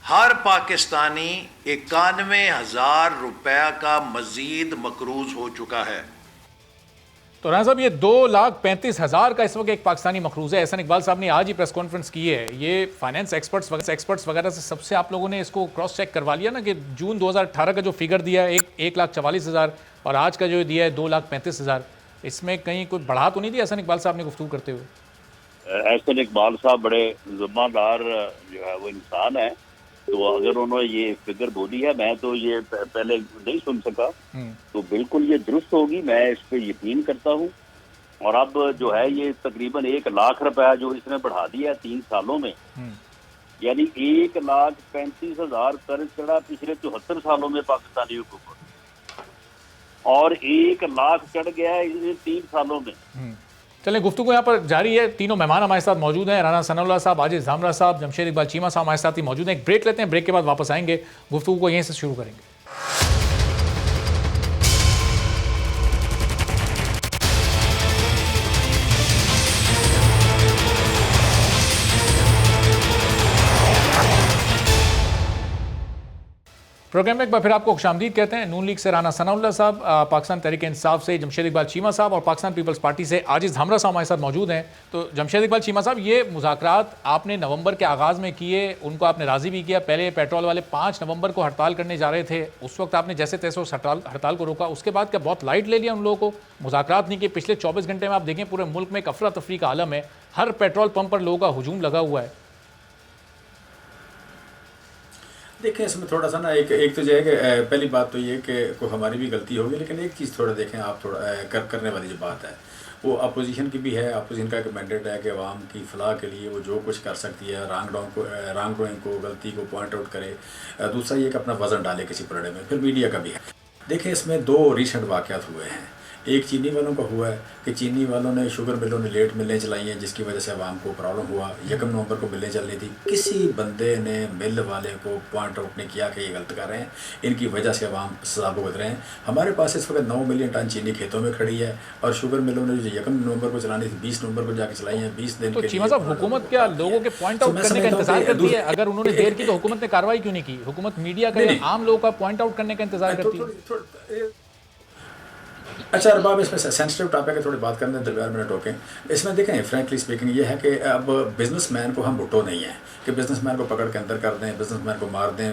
हर पाकिस्तानी 91,000 रुपया का मजीद मकरूज हो चुका है। तो राना साहब ये 2,35,000 का इस वक्त एक पाकिस्तानी मकरूज है। एहसन इकबाल साहब ने आज ही प्रेस कॉन्फ्रेंस की है। ये फाइनेंस एक्सपर्ट्स वगैरह से सबसे आप लोगों ने इसको क्रॉस चेक करवा लिया ना कि जून 2018 का जो फिगर दिया है 1,44,000 और आज का जो दिया है 2,35,000, इसमें कहीं कोई बढ़ा तो नहीं दी एहसन इकबाल साहब ने गुफ्तगू करते हुए? एहसन इकबाल साहब बड़े जिम्मेदार जो है वो इंसान है, तो अगर उन्होंने ये फिगर बोली है, मैं तो ये पहले नहीं सुन सका, तो बिल्कुल ये दुरुस्त होगी, मैं इस पर यकीन करता हूँ। और अब जो है ये तकरीबन 1 लाख रुपया जो इसने बढ़ा दिया है 3 सालों में, यानी 1,35,000 कर्ज चढ़ा पिछले 74 सालों में पाकिस्तानी हुकूमत, और 1 लाख चढ़ गया है 3 सालों में। चलें, गुफ्तगू यहाँ पर जारी है। तीनों मेहमान हमारे साथ मौजूद हैं, राना सनाउल्लाह साहब, आजिज़ धामरा साहब, जमशेद इकबाल चीमा साहब हमारे साथ ही मौजूद हैं। एक ब्रेक लेते हैं, ब्रेक के बाद वापस आएंगे, गुफ्तगू को यहीं से शुरू करेंगे। प्रोग्राम में एक बार फिर आपको खुशामदीद कहते हैं। नून लीग से राना सनाउल्लाह साहब, पाकिस्तान तहरीक इंसाफ से जमशेद इकबाल चीमा साहब और पाकिस्तान पीपल्स पार्टी से आजिज़ धामरा साहब हमारे साथ मौजूद हैं। तो जमशेद इकबाल चीमा साहब, ये मुज़ाकरात आपने नवंबर के आगाज़ में किए, उनको आपने राज़ी भी किया। पहले पेट्रोल वाले 5 नवंबर को हड़ताल करने जा रहे थे, उस वक्त आपने जैसे तैसे उस हड़ताल को रोका। उसके बाद क्या बहुत लाइट ले लिया उन लोगों को, मुज़ाकरात नहीं किए? पिछले 24 घंटे में आप देखें पूरे मुल्क में एक अफरा तफरी का आलम है, हर पेट्रोल पंप पर लोगों का हुजूम लगा हुआ है। देखें इसमें थोड़ा सा ना एक तो जो है कि पहली बात तो ये कि कोई हमारी भी गलती होगी, लेकिन एक चीज़ थोड़ा देखें आप, थोड़ा करने वाली जो बात है वो अपोजिशन की भी है। अपोजिशन का एक मैंडेट है कि अवाम की फलाह के लिए वो जो कुछ कर सकती है, रॉन्ग डोइंग को, गलती को पॉइंट आउट करे। दूसरा ये कि अपना वज़न डाले किसी पलड़े में। फिर मीडिया का भी है। देखें इसमें 2 रिसेंट वाक़यात हुए हैं। एक चीनी वालों का हुआ है कि चीनी वालों ने, शुगर मिलों ने लेट मिलें चलाई हैं, जिसकी वजह से आवाम को प्रॉब्लम हुआ। 1 नवंबर को मिलें चलनी थी, किसी बंदे ने मिल वाले को पॉइंट आउट नहीं किया कि ये गलत कर रहे हैं, इनकी वजह से आवाम सजा भुगत रहे हैं। हमारे पास इस वक्त 9 मिलियन टन चीनी खेतों में खड़ी है और शुगर मिलों ने जो 1 नवंबर को चलानी थी 20 नवंबर को जाके चलाई है, 20 दिन तो के चीमा साहब, हुकूमत क्या लोगों के पॉइंट आउट करने का इंतजार करती है? अगर उन्होंने देर की तो हुकूमत ने कार्रवाई क्यों नहीं की? हुकूमत मीडिया का या आम लोगों का पॉइंट आउट करने का इंतजार करती है? अच्छा अरबाब, इसमें सेंसिटिव टॉपिक है, थोड़ी बात करने दरमियान में टोकें। इसमें देखें, फ्रैंकली स्पीकिंग ये है कि अब बिजनेसमैन को हम भुट्टो नहीं है कि बिजनेसमैन को पकड़ के अंदर कर दें, बिजनेसमैन को मार दें।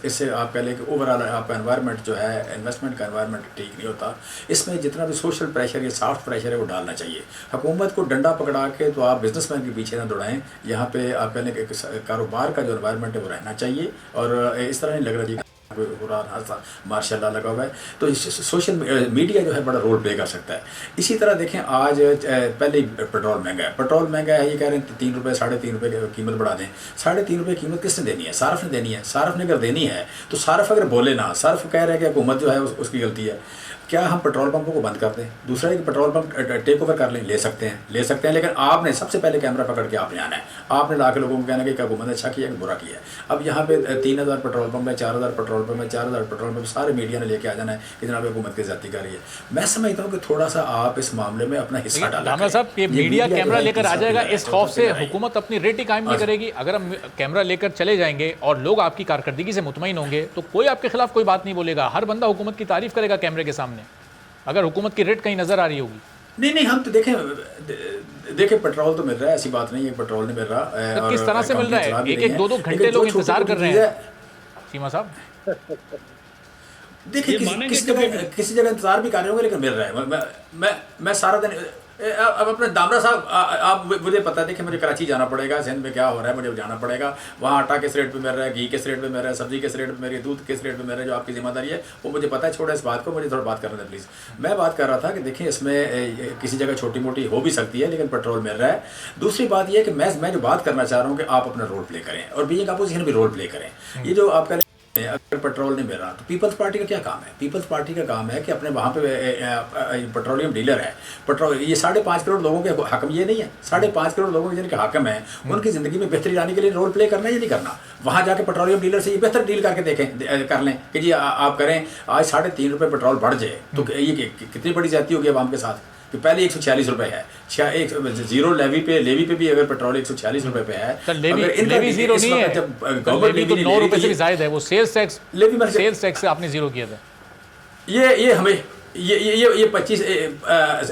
इससे आप कह लें कि ओवरऑल आपका एनवायरनमेंट जो है, इन्वेस्टमेंट का एनवायरनमेंट ठीक नहीं होता। इसमें जितना भी सोशल प्रेशर या सॉफ्ट प्रेशर है वो डालना चाहिए। हुकूमत को डंडा पकड़ा के तो आप बिजनेसमैन के पीछे ना दौड़ाएं। यहाँ पे आप कह लें कि कारोबार का जो एनवायरनमेंट है वो रहना चाहिए और इस तरह नहीं लग रहा जी मार्शाल्लाह लगा हुआ है। तो सोशल मीडिया जो है बड़ा रोल प्ले कर सकता है। इसी तरह देखें, आज पहले ही पेट्रोल महंगा है, पेट्रोल महंगा है, ये कह रहे हैं 3 रुपये 3.5 रुपये कीमत बढ़ा दें। 3.5 रुपये कीमत किसने देनी है? सारफ ने देनी है। सारफ ने अगर देनी है तो सारफ अगर बोले ना, सारफ कह रहे हैं कि हुकूमत जो है उसकी गलती है, क्या हम पेट्रोल पंपों को बंद कर दें? दूसरा एक पेट्रोल पंप टेक ओवर कर लें, ले सकते हैं, लेकिन आपने सबसे पहले कैमरा पकड़ के आपने आना है। आपने ला के लोगों को कहना कि क्या हुकूमत ने अच्छा किया कि बुरा किया है। अब यहाँ पे 3000 पेट्रोल पंप है, 4000 पेट्रोल पंप है, 4000 पेट्रोल पंप सारे मीडिया ने लेके आ जाना है कि जनाब हुकूमत की ज्यादती कर रही है। मैं समझता हूँ कि थोड़ा सा आप इस मामले में अपना हिस्सा डालें। धामरा साहब, ये मीडिया कैमरा लेकर आ जाएगा, इस खौफ से हुकूमत अपनी रेट ही कायम नहीं करेगी। अगर हम कैमरा लेकर चले जाएंगे और लोग आपकी कारकर्दगी से मुतमईन होंगे तो कोई आपके खिलाफ कोई बात नहीं बोलेगा। हर बंदा हुकूमत की तारीफ करेगा कैमरे के सामने, अगर हुकूमत की रेट कहीं नजर आ रही होगी। नहीं, हम तो देखें पेट्रोल तो मिल रहा है, ऐसी बात नहीं है पेट्रोल नहीं मिल रहा है। तो किस तरह से मिल रहा है? 1-2 घंटे लोग इंतजार कर रहे हैं चीमा साहब। देखिए किसी जगह इंतजार भी कर रहे होंगे लेकिन मिल रहा है। मैं सारा दिन अब अपने दामरा साहब, आप मुझे पता है, देखिए मुझे कराची जाना पड़ेगा, सिंध में क्या हो रहा है मुझे जाना पड़ेगा। वहाँ आटा किस रेट पे मिल रहा है, घी किस रेट पे मिल रहा है, सब्जी किस रेट पे मिल रही है, दूध किस रेट पे मिल रहा है, जो आपकी जिम्मेदारी है वो मुझे पता है। छोड़ा इस बात को, मुझे थोड़ा बात करने दें प्लीज़। मैं बात कर रहा था कि देखिए इसमें किसी जगह छोटी मोटी हो भी सकती है लेकिन पेट्रोल मिल रहा है। दूसरी बात यह है कि मैं जो बात करना चाह रहा हूँ कि आप अपना रोल प्ले करें और बीइंग अपोजिशन भी रोल प्ले करें। ये जो आपका अगर पेट्रोल नहीं मिल रहा तो पीपल्स पार्टी का क्या काम है? पीपल्स पार्टी का काम है कि अपने वहाँ पे पेट्रोलियम डीलर है, पेट्रोल, ये 5.5 करोड़ लोगों के हकम ये नहीं है। 5.5 करोड़ लोगों के जिनके हकम है उनकी ज़िंदगी में बेहतरी लाने के लिए रोल प्ले करना या नहीं करना? वहाँ जाके पेट्रोलियम डीलर से ये बेहतर डील करके देखें, कर लें कि जी आप करें, आज 3.5 रुपये पेट्रोल बढ़ जाए तो ये कितनी बड़ी ज्यादती होगी आवाम के साथ। कि पहले 146 रुपए है, जीरो लेवी पे भी अगर पेट्रोल 146 रुपए पे है, तो लेवी जीरो नहीं है, लेवी तो 9 रुपए से भी ज्यादा है। वो सेल्स टैक्स से आपने जीरो किया था। ये हमें ये 25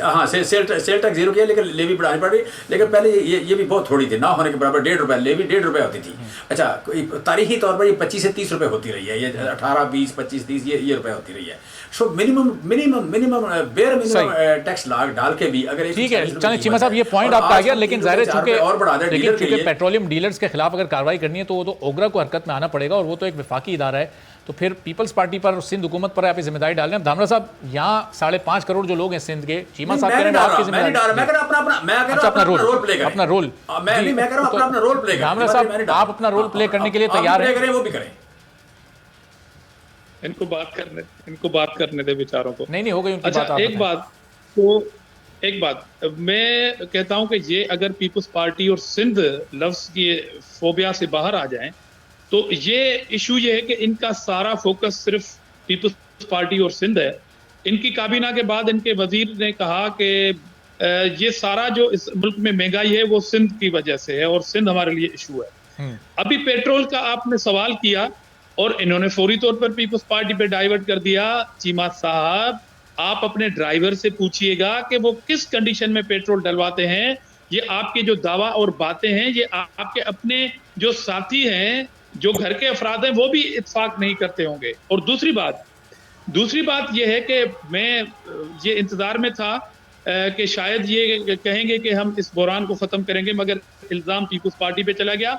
हाँ सेल टैक्स जीरो किया लेकिन लेवी बढ़ानी पड़ रही। लेकिन पहले ये भी बहुत थोड़ी थी, ना होने के बराबर 1.5 रुपये लेवी 1.5 रुपये होती थी। अच्छा, तारीखी तौर पर ये 25 से 30 रुपये होती रही है, ये 18, 20, 25, 30 ये रुपये होती रही है। So minimum bare minimum tax डाल के भी अगर ठीक है। चलें चीमा साहब, ये पॉइंट आपका आ गया, लेकिन जाहिर है चूंकि पेट्रोलियम डीलर्स के खिलाफ अगर कार्रवाई करनी है तो वो तो ओगरा को हरकत में आना पड़ेगा और वो तो एक वफाकी इदारा है। तो फिर पीपल्स पार्टी पर, सिंध हुकूमत पर आप जिम्मेदारी डाल रहे हैं। धामरा साहब, यहाँ 5.5 करोड़ जो लोग हैं सिंध के, चीमा साहब कह रहे हैं आपकी जिम्मेदारी। अपना रोल धामरा साहब, आप अपना रोल प्ले करने के लिए तैयार हैं? वो भी करें। इनको बात करने दे विचारों को। नहीं हो गई उनकी अच्छा, बात। एक बात मैं कहता हूं कि ये अगर पीपल्स पार्टी और सिंध लफ्ज की फोबिया से बाहर आ जाएं तो ये इशू ये है कि इनका सारा फोकस सिर्फ पीपल्स पार्टी और सिंध है। इनकी काबीना के बाद इनके वजीर ने कहा कि ये सारा जो इस मुल्क में महंगाई है वो सिंध की वजह से है और सिंध हमारे लिए इशू है। अभी पेट्रोल का आपने सवाल किया और इन्होंने फौरी तौर पर पीपल्स पार्टी पे डाइवर्ट कर दिया। चीमा साहब, आप अपने ड्राइवर से पूछिएगा कि वो किस कंडीशन में पेट्रोल डलवाते हैं। ये आपके जो दावा और बातें हैं, ये आपके अपने जो साथी हैं, जो घर के अफराद हैं, वो भी इत्तेफाक नहीं करते होंगे। और दूसरी बात ये है कि मैं ये इंतजार में था कि शायद ये कहेंगे कि हम इस बहरान को खत्म करेंगे, मगर इल्जाम पीपल्स पार्टी पे चला गया।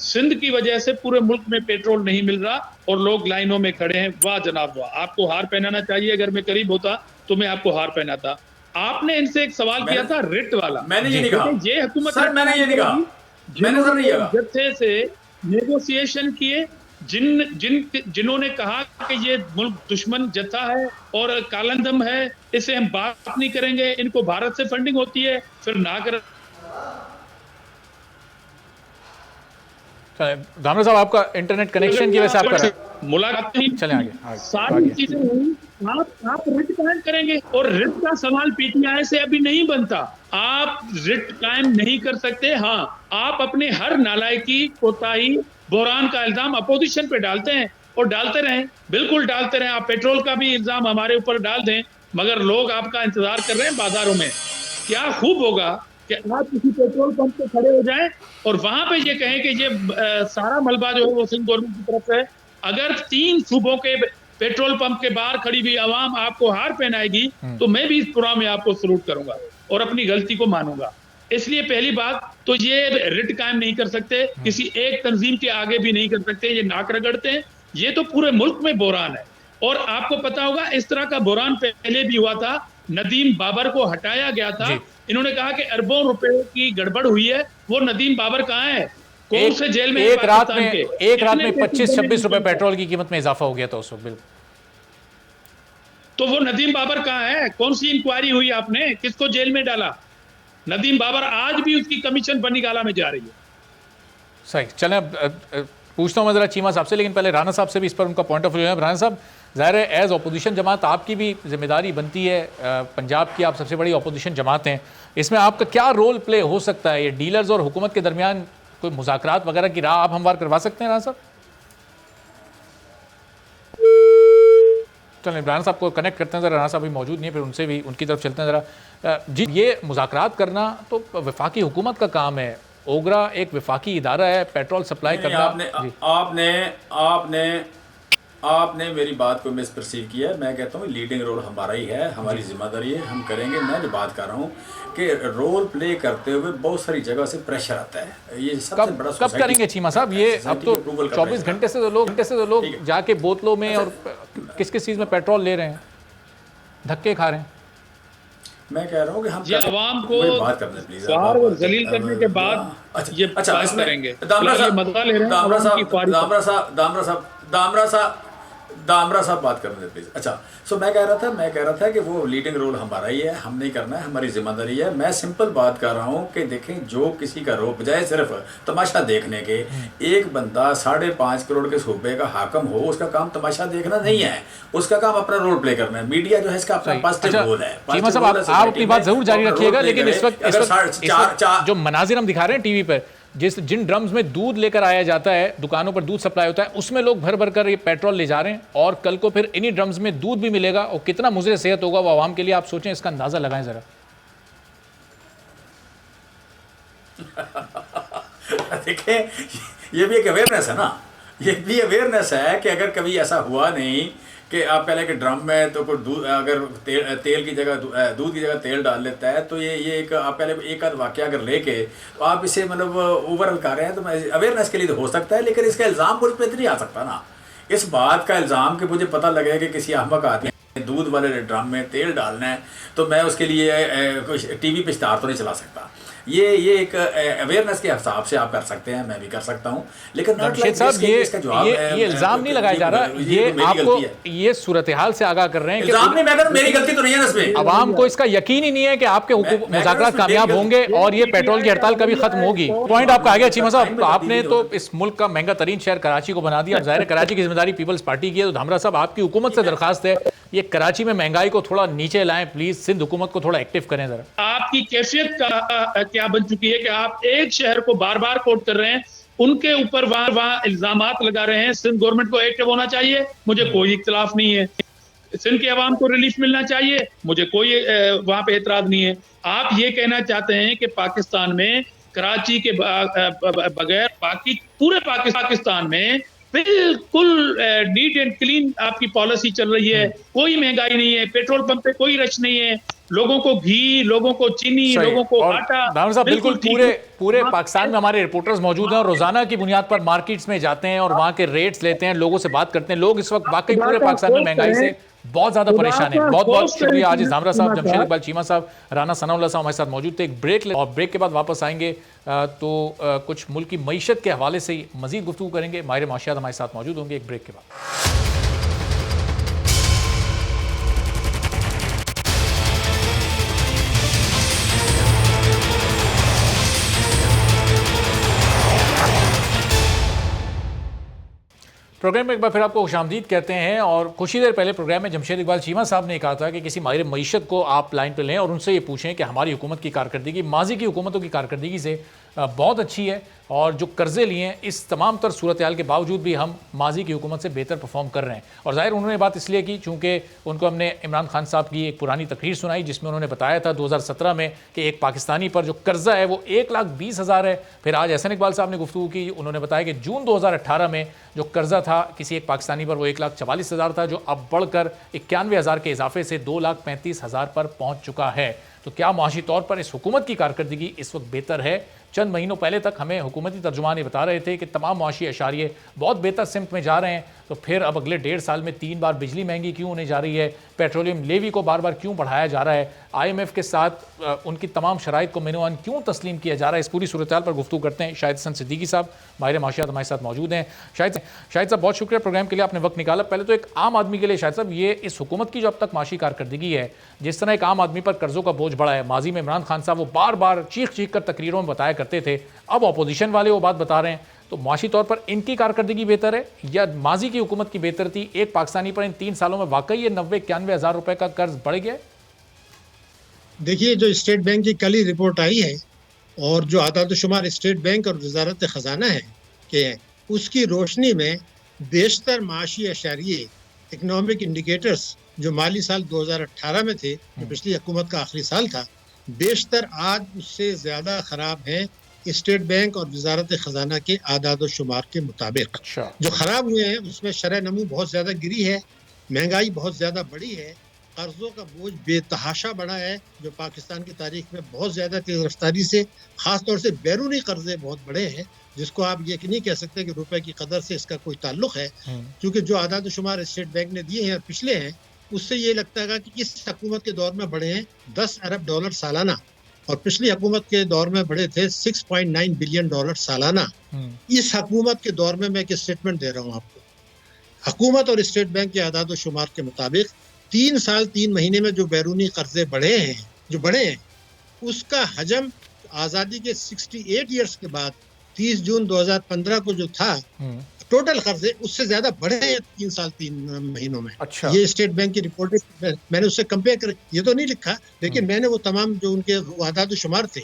सिंध की वजह से पूरे मुल्क में पेट्रोल नहीं मिल रहा और लोग लाइनों में खड़े हैं। वाह जनाब वाह, आपको हार पहनाना चाहिए। अगर मैं करीब होता तो मैं आपको हार पहनाता। आपने इनसे एक सवाल किया था रिट वाला। मैंने ये नहीं कहा, ये हुकूमत सर मैंने ये नहीं कहा, मैंने सर नहीं कहा। जत्थे से नेगोशिएशन किए जिन्होंने कहा कि ये मुल्क दुश्मन जत्था है और कालंदम है, इसे हम बात नहीं करेंगे, इनको भारत से फंडिंग होती है, फिर ना कर। धामरा साहब, आपका इंटरनेट कनेक्शन की वजह से आपका मुलाकात नहीं, चले आगे सारी चीजें हुई। आप रिट कायम करेंगे और रिट का सवाल पीटीआई से अभी नहीं बनता। आप रिट कायम नहीं कर सकते। हाँ, आप अपने हर नालायकी, कोताही, बहरान का इल्जाम अपोजिशन पे डालते हैं और डालते रहें, बिल्कुल डालते रहें। आप पेट्रोल का भी इल्जाम हमारे ऊपर डाल दें, मगर लोग आपका इंतजार कर रहे हैं बाजारों में। क्या खूब होगा कि आप किसी पेट्रोल पंप पे खड़े हो जाएं और वहां पे ये कहें कि ये सारा मलबा जो है वो सिंध गवर्नमेंट की तरफ से है। अगर 3 सूबों के पेट्रोल पंप के बाहर खड़ी हुई आवाम आपको हार पहनाएगी तो मैं भी इस प्रोग्राम में आपको सलूट करूंगा और अपनी गलती को मानूंगा। इसलिए पहली बात तो ये रिट कायम नहीं कर सकते, किसी एक तंजीम के आगे भी नहीं कर सकते, ये नाक रगड़ते हैं। ये तो पूरे मुल्क में बहरान है और आपको पता होगा इस तरह का बहरान पहले भी हुआ था। नदीम बाबर को हटाया गया था, इन्होंने कहा कि अरबों रुपए की गड़बड़ हुई है। वो नदीम बाबर कहाँ है? कौन से जेल में? एक रात में 25-26 रुपए पेट्रोल की कीमत में इजाफा हो गया था उस वक्त। बिल्कुल। तो वो नदीम बाबर कहाँ है? कौन सी इंक्वायरी हुई आपने? किसको जेल में डाला? नदीम बाबर आज भी उसकी कमीशन बनीगाला में जा रही है। सही, चलें पूछता हूँ मैं जरा चीमा साहब से, लेकिन पहले राना साहब से भी इस पर उनका पॉइंट ऑफ व्यू है। राना साहब, ज़ाहिर है एज अपोजिशन जमात आपकी भी जिम्मेदारी बनती है, पंजाब की आप सबसे बड़ी अपोजिशन जमात हैं, इसमें आपका क्या रोल प्ले हो सकता है? ये डीलर्स और हुकूमत के दरमियान कोई मुज़ाकरात वगैरह की राह आप हमवार करवा सकते हैं राना साहब? चलें राना साहब को कनेक्ट करते हैं ज़रा, राना साहब भी मौजूद नहीं है, फिर उनसे भी उनकी तरफ चलते हैं ज़रा। जी, ये मुज़ाकरात करना तो वफाकी हुकूमत का काम है। ओगरा एक वफाकी इदारा है, पेट्रोल सप्लाई करना। आपने मेरी बात को मिसपर्सीव किया है। मैं कहता हूँ लीडिंग रोल हमारा ही है, हमारी जिम्मेदारी है, हम करेंगे। मैं जो बात कर रहा हूँ कि रोल प्ले करते हुए बहुत सारी जगह से प्रेशर आता है। ये सबसे बड़ा कब करेंगे चीमा साहब? ये अब तो 24 घंटे से तो लोग जाके बोतलों में और किस किस चीज़ में पेट्रोल ले रहे हैं, धक्के खा रहे हैं। मैं कह रहा हूँ कि हम आवाम को बात करने प्लीज जलील करने के बाद ये बात करेंगे। दामरा साहब बात करने दे प्लीज। अच्छा, सो मैं कह रहा था कि वो लीडिंग रोल हमारा ही है, हम नहीं करना है, हमारी जिम्मेदारी है। मैं सिंपल बात कर रहा हूँ कि देखें, जो किसी का रोक बजाय सिर्फ तमाशा देखने के, एक बंदा 5.5 करोड़ के सूबे का हाकम हो, उसका काम तमाशा देखना नहीं है, उसका काम अपना रोल प्ले करना है। मीडिया जो है इसका अपना पॉजिटिव रोल है। आप अपनी बात जरूर जारी रखिएगा, लेकिन इस वक्त जो मनाजिर हम दिखा रहे हैं टीवी पर, जिन ड्रम्स में दूध लेकर आया जाता है, दुकानों पर दूध सप्लाई होता है, उसमें लोग भर भर कर ये पेट्रोल ले जा रहे हैं और कल को फिर इन्हीं ड्रम्स में दूध भी मिलेगा और कितना मुज़र सेहत होगा वो आवाम के लिए। आप सोचें, इसका अंदाजा लगाएं जरा। देखिए, ये भी एक अवेयरनेस है ना, ये भी अवेयरनेस है कि अगर कभी ऐसा हुआ नहीं कि आप पहले के ड्रम में तो कोई दूध, अगर तेल की जगह दूध की जगह तेल डाल लेता है, तो ये एक आप पहले एक आध वाक़या अगर लेके तो आप इसे मतलब ओवरऑल कर रहे हैं, तो अवेयरनेस के लिए तो हो सकता है, लेकिन इसका इल्ज़ाम मुझ पर नहीं आ सकता ना। इस बात का इल्ज़ाम कि मुझे पता लगे कि किसी अहमक आदमी ने दूध वाले ड्रम में तेल डालना है, तो मैं उसके लिए टीवी पे इश्तहार तो नहीं चला सकता। ये एक अवेयरनेस के हिसाब से आप कर सकते हैं, मैं भी कर सकता हूँ, लेकिन साहब ये इल्जाम नहीं लगाया जा रहा, ये आपको ये सूरत हाल से आगाह कर रहे हैं कि मेरी गलती तो नहीं है इसमें। आवाम को इसका यकीन ही नहीं है कि आपके मुज़ाकरात कामयाब होंगे और ये पेट्रोल की हड़ताल कभी खत्म होगी। पॉइंट आपका आ गया चीमा साहब। आपने तो इस मुल्क का महंगा तरीन शहर कराची को बना दिया। ज़ाहिर है कराची की जिम्मेदारी पीपल्स पार्टी की है, तो धामरा साहब आपकी हुकूमत से दरखास्त है, ये कराची में महंगाई को थोड़ा नीचे लाएं प्लीज, सिंध हुकूमत को थोड़ा एक्टिव करें जरा। आपकी कैफियत का क्या बन चुकी है कि आप एक शहर को बार बार कोट कर रहे हैं, उनके ऊपर वहां इल्जामात लगा रहे हैं। सिंध गवर्नमेंट को एक्टिव होना चाहिए, मुझे कोई इख्तिलाफ नहीं है। सिंध के अवाम को रिलीफ मिलना चाहिए, मुझे कोई वहां पे एतराज नहीं है। आप ये कहना चाहते हैं कि पाकिस्तान में कराची के बगैर बाकी पूरे पाकिस्तान में बिल्कुल नीट एंड क्लीन आपकी पॉलिसी चल रही है, कोई महंगाई नहीं है, पेट्रोल पंप पे कोई रश नहीं है, लोगों को घी, लोगों को चीनी, लोगों को आटा। बिल्कुल पूरे पाकिस्तान में हमारे रिपोर्टर्स मौजूद हैं और रोजाना की बुनियाद पर मार्केट्स में जाते हैं और वहां के रेट्स लेते हैं, लोगों से बात करते हैं। लोग इस वक्त वाकई पूरे पाकिस्तान में महंगाई से बहुत ज़्यादा परेशान है। बहुत बहुत शुक्रिया। आज जामरा साहब, जमशेद इकबाल चीमा साहब, राना सनाउल्लाह साहब हमारे साथ मौजूद थे। एक ब्रेक और ब्रेक के बाद वापस आएंगे तो कुछ मुल्क की मईशत के हवाले से ही मजीद गुफ्तगू करेंगे। माहिर माशियात हमारे साथ मौजूद होंगे एक ब्रेक के बाद। प्रोग्राम में एक बार फिर आपको खुशामदीद कहते हैं। और कुछ ही देर पहले प्रोग्राम में जमशेद इकबाल चीमा साहब ने कहा था कि किसी माहिर मईशत को आप लाइन पर लें और उनसे ये पूछें कि हमारी हुकूमत की कारकर्दगी माजी की हुकूमतों की कारकर्दगी से बहुत अच्छी है और जो कर्जे लिए हैं इस तमाम तर सूरत हाल के बावजूद भी हम माजी की हुकूमत से बेहतर परफॉर्म कर रहे हैं। और ज़ाहिर उन्होंने बात इसलिए की चूँकि उनको हमने इमरान खान साहब की एक पुरानी तकरीर सुनाई जिसमें उन्होंने बताया था 2017 में कि एक पाकिस्तानी पर जो कर्जा है वो 1,20,000 है। फिर आज एहसन इकबाल साहब ने गुफ्तगू की, उन्होंने बताया कि जून 2018 में जो कर्जा था किसी एक पाकिस्तानी पर वो 1,44,000 था, जो अब बढ़कर 91,000 के इजाफे से 2,35,000 पर पहुँच चुका है। तो क्या मुआशी तौर पर इस हुकूमत की कारकर्दगी इस वक्त बेहतर है? चंद महीनों पहले तक हमें हुकूमती तर्जुमान ये बता रहे थे कि तमाम मुआशी अशारिये बहुत बेहतर सिमत में जा रहे हैं, तो फिर अब अगले 1.5 साल में 3 बार बिजली महंगी क्यों होने जा रही है? पेट्रोलियम लेवी को बार बार क्यों बढ़ाया जा रहा है? IMF के साथ उनकी तमाम शराइत को मेनुआन क्यों तस्लीम किया जा रहा है? इस पूरी सूरत हाल पर गुफ्तगू करते हैं। शाहिद हसन सिद्दीकी साहब माहिर माशियात हमारे साथ मौजूद हैं। शाहिद साहब बहुत शुक्रिया प्रोग्राम के लिए, आपने वक्त निकाला। पहले तो एक आम आदमी के लिए शाहिद साहब, ये इस हुकूमत की जो अब तक माशी कारकर्दगी है, जिस तरह एक आम आदमी पर कर्जों का बोझ बढ़ा है, माजी में इमरान खान साहब वो बार बार चीख कर तकरीरों में बताया करते थे, अब अपोजिशन वाले वो बात बता रहे हैं, तो माशी तौर पर इनकी कारकर्दगी बेहतर है या माजी की हुकूमत की बेहतर थी? एक पाकिस्तानी पर इन 3 सालों में वाकई ये 90-91 हज़ार रुपए का कर्ज बढ़ गया? देखिए, जो स्टेट बैंक की कल ही रिपोर्ट आई है और जो आदाद-ओ-शुमार स्टेट बैंक और वजारत खजाना है के उसकी रोशनी में बेशतर माशी अशारिये इकनॉमिक इंडिकेटर्स जो माली साल 2018 में थे, जो पिछली हुकूमत का आखिरी साल था, बेशतर आज उससे ज़्यादा ख़राब हैं स्टेट बैंक और वजारत खजाना के आदाद-ओ-शुमार के मुताबिक। जो ख़राब हुए हैं उसमें शरह नमू बहुत ज़्यादा गिरी है, महंगाई बहुत ज़्यादा बढ़ी है, कर्ज़ों का बोझ बेतहाशा बढ़ा है जो पाकिस्तान की तारीख में बहुत ज़्यादा तेज़ रफ्तारी से, ख़ास तौर से बैरूनी कर्ज़े बहुत बड़े हैं जिसको आप ये नहीं कह सकते कि रुपए की कदर से इसका कोई ताल्लुक़ है, क्योंकि जो आदाद-ओ-शुमार स्टेट बैंक ने दिए हैं और पिछले हैं उससे ये लगता है कि इस हुकूमत के दौर में बढ़े हैं $10 अरब सालाना और पिछली हुकूमत के दौर में बढ़े थे $6.9 बिलियन सालाना। इस हुकूमत के दौर में मैं एक स्टेटमेंट दे रहा हूँ आपको, हुकूमत और स्टेट बैंक के आदाद-ओ-शुमार के मुताबिक 3 साल 3 महीने में जो बैरूनी कर्जे बढ़े हैं उसका हजम आज़ादी के 68 ईयर्स के बाद 30 जून 2015 को जो था टोटल कर्जे उससे ज्यादा बढ़े हैं 3 साल 3 महीनों में। अच्छा। ये स्टेट बैंक की रिपोर्ट है, मैंने उससे कंपेयर कर ये तो नहीं लिखा, लेकिन मैंने वो तमाम जो उनके आदाद-ओ-शुमार थे,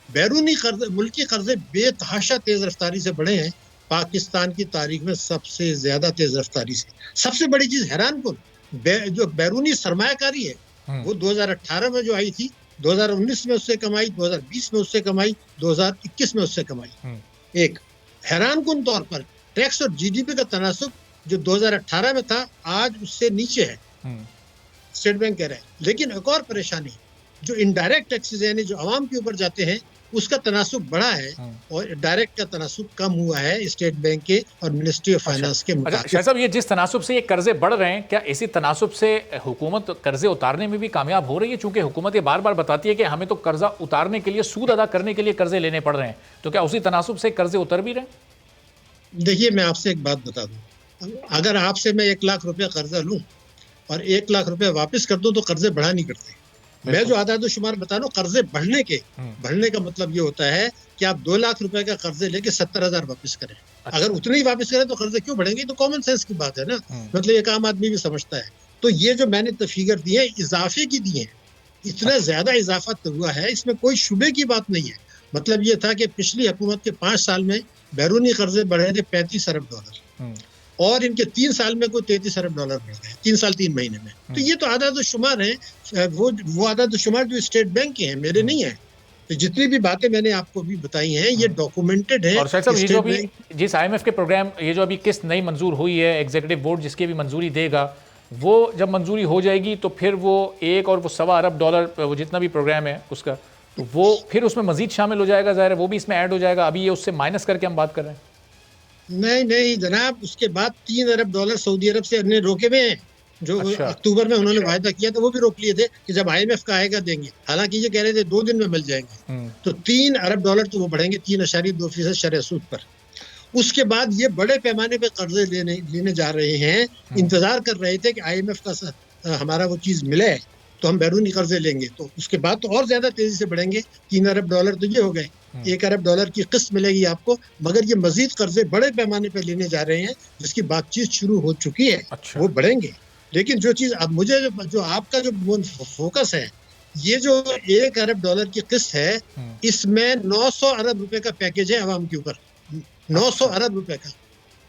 बैरूनी कर्जे, मुल्की कर्जे बेतहाशा तेज रफ्तारी से बढ़े हैं, पाकिस्तान की तारीख में सबसे ज्यादा तेज रफ्तारी से। सबसे बड़ी चीज हैरान कुन जो बैरूनी सरमायाकारी है वो 2018 में जो आई थी, 2019 में उससे कमाई, 2020 में उससे कमाई, 2021 में उससे कमाई। एक हैरान कुन तौर पर टैक्स और GDP का तनासुब जो 2018 में था आज उससे नीचे है, स्टेट बैंक कह रहा है। लेकिन एक और परेशानी, जो इनडायरेक्ट टैक्सेस यानी जो आवाम के ऊपर जाते हैं उसका तनासुब बढ़ा है और डायरेक्ट का तनासुब कम हुआ है स्टेट बैंक के और मिनिस्ट्री ऑफ फाइनेंस के मुताबिक। शाह साहब, ये जिस तनासुब से ये कर्जे बढ़ रहे हैं, क्या इसी तनासुब से हुकूमत कर्जे उतारने में भी कामयाब हो रही है? चूंकि हुकूमत ये बार बार बताती है कि हमें तो कर्जा उतारने के लिए, सूद अदा करने के लिए कर्जे लेने पड़ रहे हैं, तो क्या उसी तनासुब से कर्जे उतर भी रहे हैं? देखिए, मैं आपसे एक बात बता दूं, अगर आपसे मैं 1 लाख रुपया कर्जा लूं और 1 लाख रुपया वापस कर दूं तो कर्जे बढ़ा नहीं करते। मैं जो आदाद-ओ-शुमार बता रहा हूँ कर्जे बढ़ने का मतलब ये होता है कि आप 2 लाख रुपए का कर्जे लेके 70,000 वापस करें। अगर उतने ही वापस करें तो कर्जे क्यों बढ़ेंगे? तो कॉमन सेंस की बात है ना, मतलब एक आम आदमी भी समझता है। तो ये जो मैंने फिगर दी है इजाफे की दी है, इतना ज्यादा इजाफा तो हुआ है, इसमें कोई शुबे की बात नहीं है। मतलब ये था कि पिछली हुकूमत के 5 साल में बैरूनी कर्जे बढ़े थे $35 अरब और इनके 3 साल में कोई $33 अरब बढ़ गए 3 साल 3 महीने में। तो ये तो आदाद-ओ-शुमार है, वो आदाद-ओ-शुमार जो स्टेट बैंक के हैं, मेरे नहीं है। तो जितनी भी बातें मैंने आपको भी बताई हैं ये डॉक्यूमेंटेड है। और शायद साहब, ये जो अभी जिस IMF के प्रोग्राम, ये जो अभी किस्त नई मंजूर हुई है, एग्जीक्यूटिव बोर्ड जिसकी भी मंजूरी देगा, वो जब मंजूरी हो जाएगी तो फिर वो $1 और $1.25 अरब वो जितना भी प्रोग्राम है उसका, तो वो फिर उसमें मजीद शामिल हो जाएगा, ज़ाहिर है वो भी इसमें ऐड हो जाएगा। अभी ये उससे माइनस करके हम बात कर रहे हैं। नहीं जनाब, उसके बाद $3 अरब सऊदी अरब से अन्य रोके हुए हैं जो अच्छा। अक्टूबर में उन्होंने वायदा किया था वो भी रोक लिए थे कि जब IMF का आएगा देंगे, हालांकि ये कह रहे थे 2 दिन में मिल जाएंगे। तो $3 अरब तो वो बढ़ेंगे 3.2% शरह सूद पर। उसके बाद ये बड़े पैमाने पे कर्जे लेने जा रहे हैं, इंतजार कर रहे थे कि IMF का हमारा वो चीज मिले तो हम बैरूनी कर्जे लेंगे, तो उसके बाद तो और ज्यादा तेजी से बढ़ेंगे। $3 अरब तो ये हो गए, $1 अरब की किस्त मिलेगी आपको, मगर ये मजीद कर्जे बड़े पैमाने पर लेने जा रहे हैं जिसकी बातचीत शुरू हो चुकी है। अच्छा। वो बढ़ेंगे। लेकिन जो चीज अब मुझे जो आपका जो फोकस है, ये जो $1 अरब की किस्त है, इसमें 900 अरब रुपए का पैकेज है अवाम के ऊपर। 900 अरब रुपए का,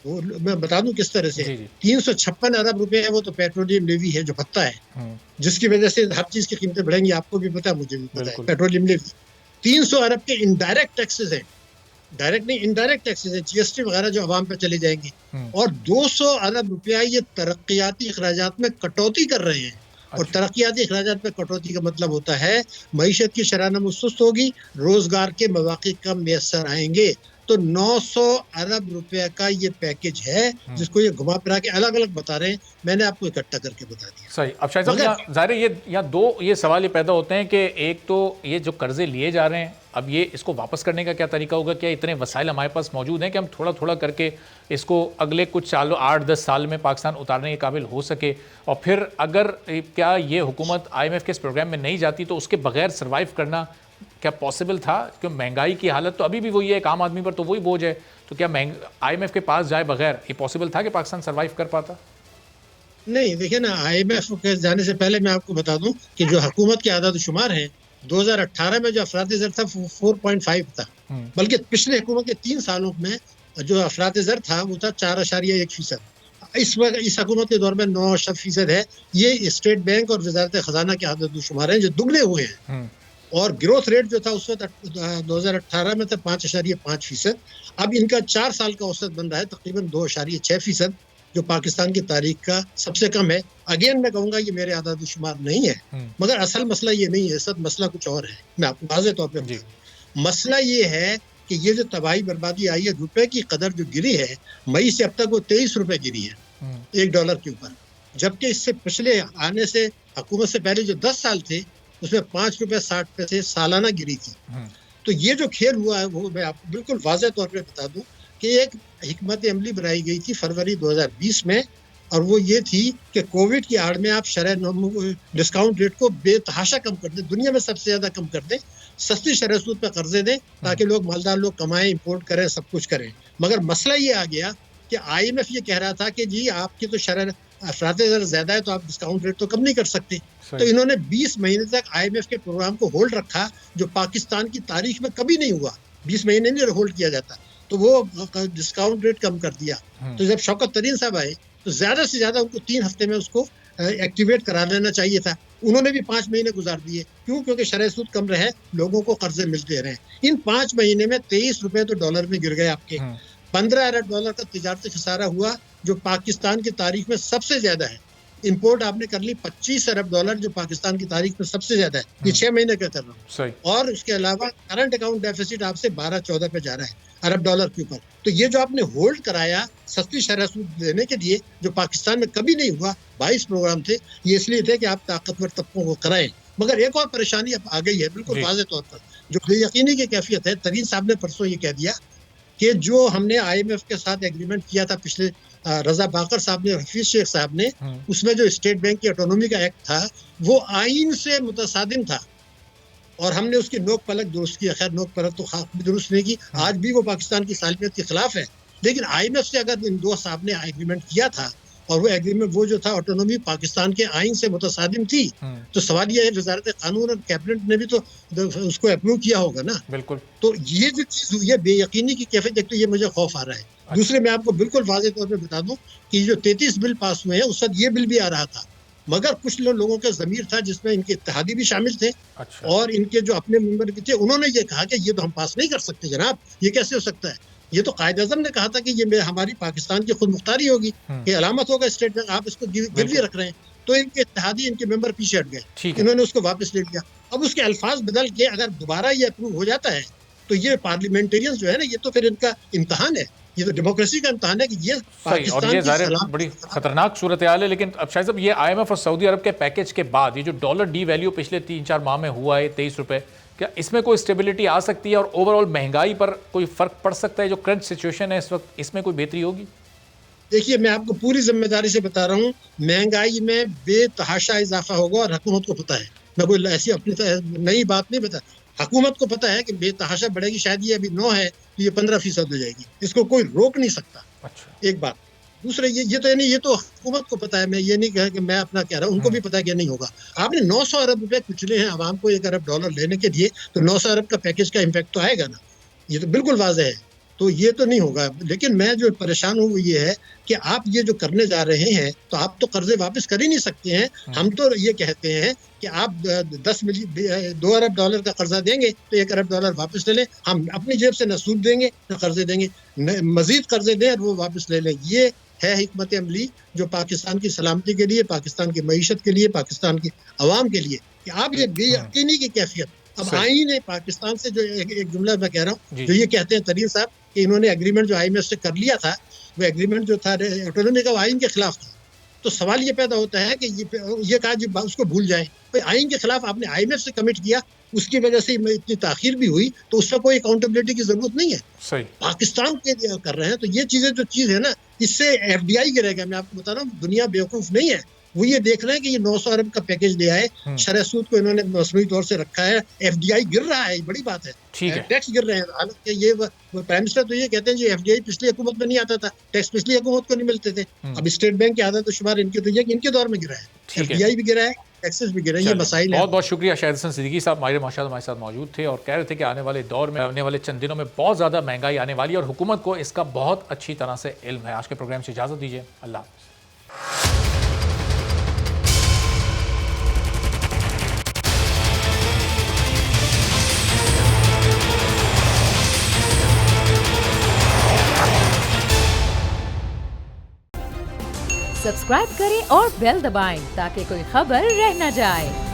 वो मैं बता दूं किस तरह से। 356 अरब रुपए है वो तो पेट्रोलियम लेवी है जो भत्ता है, जिसकी वजह से हर चीज की कीमतें बढ़ेंगी, आपको भी पता है, मुझे भी पता है। पेट्रोलियम लेवी 300 अरब के इनडायरेक्ट टैक्सेस है, डायरेक्ट नहीं इनडायरेक्ट टैक्सेस है, GST वगैरह जो अवाम पे चले जाएंगे। और 200 अरब रुपया ये तरक्याती अखराजात में कटौती कर रहे हैं। और तरक्याती अखराजात में कटौती का मतलब होता है मईशत की शरह नमो सुस्त होगी, रोजगार के मौके कम मैसर आएंगे। तो 900 अरब रुपए का ये पैकेज है जिसको ये घुमा फिरा के अलग अलग बता रहे हैं, मैंने आपको इकट्ठा करके बता दिया। सही। अब शायद साहब ज़ाहिर है ये दो ये सवाल ये पैदा होते हैं कि एक तो ये जो कर्जे लिए जा रहे हैं, अब ये इसको वापस करने का क्या तरीका होगा? क्या इतने वसाइल हमारे पास मौजूद हैं कि हम थोड़ा थोड़ा करके इसको अगले कुछ सालों 8-10 साल में पाकिस्तान उतारने के काबिल हो सके? और फिर अगर क्या ये हुकूमत IMF के इस प्रोग्राम में नहीं जाती तो उसके बगैर सर्वाइव करना क्या पॉसिबल था? क्यों महंगाई की हालत तो अभी भी वही है, एक आम आदमी पर तो वही बोझ है, तो क्या IMF के पास जाए बगैर ये पॉसिबल था कि पाकिस्तान सर्वाइव कर पाता? नहीं, देखिए ना, IMF के जाने से पहले मैं आपको बता दूं कि जो हुकूमत के आदाद शुमार हैं, 2018 में जो अफराद ज़र था 4.5 था, बल्कि पिछले हुकूमत के 3 सालों में जो अफराद ज़र था वो था 4.1%। इस वक्त इस हुकूमत के दौर में 9% है। ये स्टेट बैंक और वजारत खजाना के आदाद शुमार हैं जो दुगने हुए हैं। और ग्रोथ रेट जो था उस वक्त 2018 में था 5.5%। अब इनका 4 साल का औसत बन रहा है तकरीबन 2.6%, जो पाकिस्तान की तारीख का सबसे कम है। अगेन मैं कहूँगा ये मेरे आदाद शुमार नहीं है, मगर असल मसला ये नहीं है, सब मसला कुछ और है। मैं आपको वाज़ेह तौर पे बताऊं, मसला ये है कि ये जो तबाही बर्बादी आई है, रुपए की कदर जो गिरी है, मई से अब तक वो 23 रुपए गिरी है $1 के ऊपर, जबकि इससे पिछले आने से हुकूमत से पहले जो 10 साल थे उसमें $5.60 सालाना गिरी थी। तो ये जो खेल हुआ है वो मैं आपको बिल्कुल वाज़ेह तौर पे बता दूं कि एक हिकमत अमली बनाई गई थी फरवरी 2020 में, और वो ये थी कि कोविड की आड़ में आप शरह डिस्काउंट रेट को बेतहाशा कम कर दें, दुनिया में सबसे ज़्यादा कम कर दें, सस्ती शरह सूद पे कर्जे दें ताकि लोग मालदार लोग कमाएं, इंपोर्ट करें, सब कुछ करें। मगर मसला ये आ गया कि IMF ये कह रहा था कि जी आपकी तो शरह अफराद ज़्यादा है तो आप डिस्काउंट रेट तो कम नहीं कर सकते। तो इन्होंने 20 महीने तक IMF के प्रोग्राम को होल्ड रखा, जो पाकिस्तान की तारीख में कभी नहीं हुआ। 20 महीने नहीं होल्ड किया जाता, तो वो डिस्काउंट रेट कम कर दिया। तो जब शौकत तरीन साहब आए तो ज्यादा से ज्यादा उनको 3 हफ्ते में उसको एक्टिवेट करा लेना चाहिए था। उन्होंने भी 5 महीने गुजार दिए। क्यों? क्योंकि शरह सूद कम रहे, लोगों को कर्जे मिलते रहे। इन 5 महीने में 23 रुपए तो डॉलर में गिर गए आपके। 15 अरब डॉलर का तिजारती खसारा हुआ, जो पाकिस्तान की तारीख में सबसे ज्यादा है। इंपोर्ट आपने कर ली 25 अरब डॉलर, जो पाकिस्तान की तारीख में सबसे ज्यादा है। ये 6 महीने का कर रहा हूँ। और उसके अलावा करंट अकाउंट डेफिसिट आपसे 12-14 पे जा रहा है अरब डॉलर के ऊपर। तो ये जो आपने होल्ड कराया सस्ती शरह सूद देने के लिए, जो पाकिस्तान में कभी नहीं हुआ, 22 प्रोग्राम थे, ये इसलिए थे कि आप ताकतवर तबकों को कराएं। मगर एक और परेशानी अब आ गई है बिल्कुल वाज़ेह तौर पर, जो बेयकीनी की कैफियत है। तरीन साहब ने परसों ये कह दिया कि जो हमने IMF के साथ एग्रीमेंट किया था पिछले, रजा बाकर साहब ने, हफीज शेख साहब ने, उसमें जो स्टेट बैंक की ऑटोनॉमी का एक्ट था वो आइन से मुतसादिम था, और हमने उसकी नोक पलक दुरुस्त की। खैर नोक पलक तो खाक दुरुस्त नहीं की, आज भी वो पाकिस्तान की सालमियत के खिलाफ है। लेकिन IMF से अगर इन दो साहब ने एग्रीमेंट किया था, और वो एग्रीमेंट वो जो था ऑटोनॉमी पाकिस्तान के आइन से मुतसादिम थी, तो सवाल यह है वजारत कानून और कैबिनेट ने भी तो उसको अप्रूव किया होगा ना। बिल्कुल। तो ये जो चीज हुई है बेयकीनी की कैफियत, एक तो ये मुझे खौफ आ रहा है। दूसरे मैं आपको बिल्कुल वाज़ेह तौर पे बता दूं कि जो 33 बिल पास हुए हैं उस वक्त ये बिल भी आ रहा था, मगर कुछ लोगों का ज़मीर था जिसमें इनके इत्तेहादी भी शामिल थे। अच्छा। और इनके जो अपने मेंबर भी थे, उन्होंने ये कहा कि ये तो हम पास नहीं कर सकते जनाब, ये कैसे हो सकता है। ये तो कायद आज़म ने कहा था कि ये हमारी पाकिस्तान की खुद मुख्तारी होगी, कि अलामत होगा स्टेट बैंक, आप इसको गिरवी रख रहे हैं। तो इनके इत्तेहादी, इनके मेंबर पीछे हट गए, इन्होंने उसको वापस ले लिया। अब उसके अल्फाज बदल के अगर दोबारा ये अप्रूव हो जाता है तो ये पार्लियामेंटेरियंस जो है ना, ये तो फिर इनका इम्तहान है, ये तो डेमोक्रेसी का इम्तहान है कि ये सही, और ये ज़ाहिर है बड़ी खतरनाक सूरत हाल है। लेकिन अब शायद साहब, ये IMF और सऊदी अरब के पैकेज के बाद ये जो डॉलर डी वैल्यू पिछले 3-4 माह में हुआ है 23 रुपये, क्या इसमें कोई स्टेबिलिटी आ सकती है और ओवरऑल महंगाई पर कोई फ़र्क पड़ सकता है? जो करंट सिचुएशन है इस वक्त, इसमें कोई बेहतरी होगी? देखिए, मैं आपको पूरी जिम्मेदारी से बता रहा हूँ, महंगाई में बेतहाशा इजाफा होगा और हुकूमत को पता है। मैं कोई ऐसी अपनी नई बात नहीं बता, हुकूमत को पता है कि बेतहाशा बढ़ेगी। शायद ये अभी 9 है तो ये 15% हो जाएगी, इसको कोई रोक नहीं सकता। अच्छा, एक बात। दूसरे, ये तो हुकूमत को पता है, मैं ये नहीं कह कि मैं अपना कह रहा हूँ, उनको भी पता है कि नहीं होगा। आपने 900 अरब रुपए कुचले हैं आवाम को $1 अरब लेने के लिए, तो 900 अरब का पैकेज का इम्पैक्ट तो आएगा ना, ये तो बिल्कुल वाज़ेह है। तो ये तो नहीं होगा। लेकिन मैं जो परेशान हूँ वो ये है कि आप ये जो करने जा रहे हैं, तो आप तो कर्जे वापस कर ही नहीं सकते हैं। हम तो ये कहते हैं कि आप $2 अरब का कर्जा देंगे तो $1 अरब वापस ले लें। हम अपनी जेब से न सूद देंगे न कर्जे देंगे, मजीद कर्जे दें और वो वापस ले लें। ये है हिकमत अमली जो पाकिस्तान की सलामती के लिए, पाकिस्तान की मईशत के लिए, पाकिस्तान की अवाम के लिए, कि आप ये बेयकीनी की कैफियत। अब आईन है पाकिस्तान से जो एक जुमला मैं कह रहा हूँ, जो ये कहते हैं तरीर साहब कि इन्होंने एग्रीमेंट जो IMF से कर लिया था, वो एग्रीमेंट जो था ऑटोनॉमी का, वो आइन के खिलाफ था। तो सवाल ये पैदा होता है कि ये कहा जी उसको भूल जाएं। तो आइन के खिलाफ आपने IMF से कमिट किया, उसकी वजह से इतनी ताखीर भी हुई, तो उसमें कोई अकाउंटेबिलिटी की जरूरत नहीं है। सही, पाकिस्तान के लिए कर रहे हैं। तो ये चीजें जो चीज है ना, इससे FDI गिरेगा। मैं आपको बता रहा हूँ, दुनिया बेवकूफ नहीं है। वो ये देख रहे हैं कि ये 900 अरब का पैकेज ले आए, शरह सूद को इन्होंने मसनूई तौर से रखा है, FDI गिर रहा है, ये बड़ी बात है। ठीक है, टैक्स गिर रहे हैं। हालांकि ये प्राइम मिनिस्टर तो ये कहते हैं जी FDI पिछली हुकूमत में नहीं आता था, टैक्स पिछली हुकूमत को नहीं मिलते थे। अब स्टेट बैंक की आदत तो शुमार इनके तो ये कि इनके दौर में गिरा है, FDI भी गिरा है, टैक्सेस भी गिरे। ये मसाइल है। बहुत बहुत शुक्रिया। शाहिद हसन सिद्दीकी साहब माहिर माशात हमारे साथ मौजूद थे और कह रहे थे कि आने वाले दौर में, आने वाले चंद दिनों में बहुत ज़्यादा महंगाई आने वाली है और हुकूमत को इसका बहुत अच्छी तरह से इल्म है। आज के प्रोग्राम से इजाज़त दीजिए, अल्लाह हाफ़िज़। सब्सक्राइब करें और बेल दबाएं ताकि कोई खबर रह न जाए।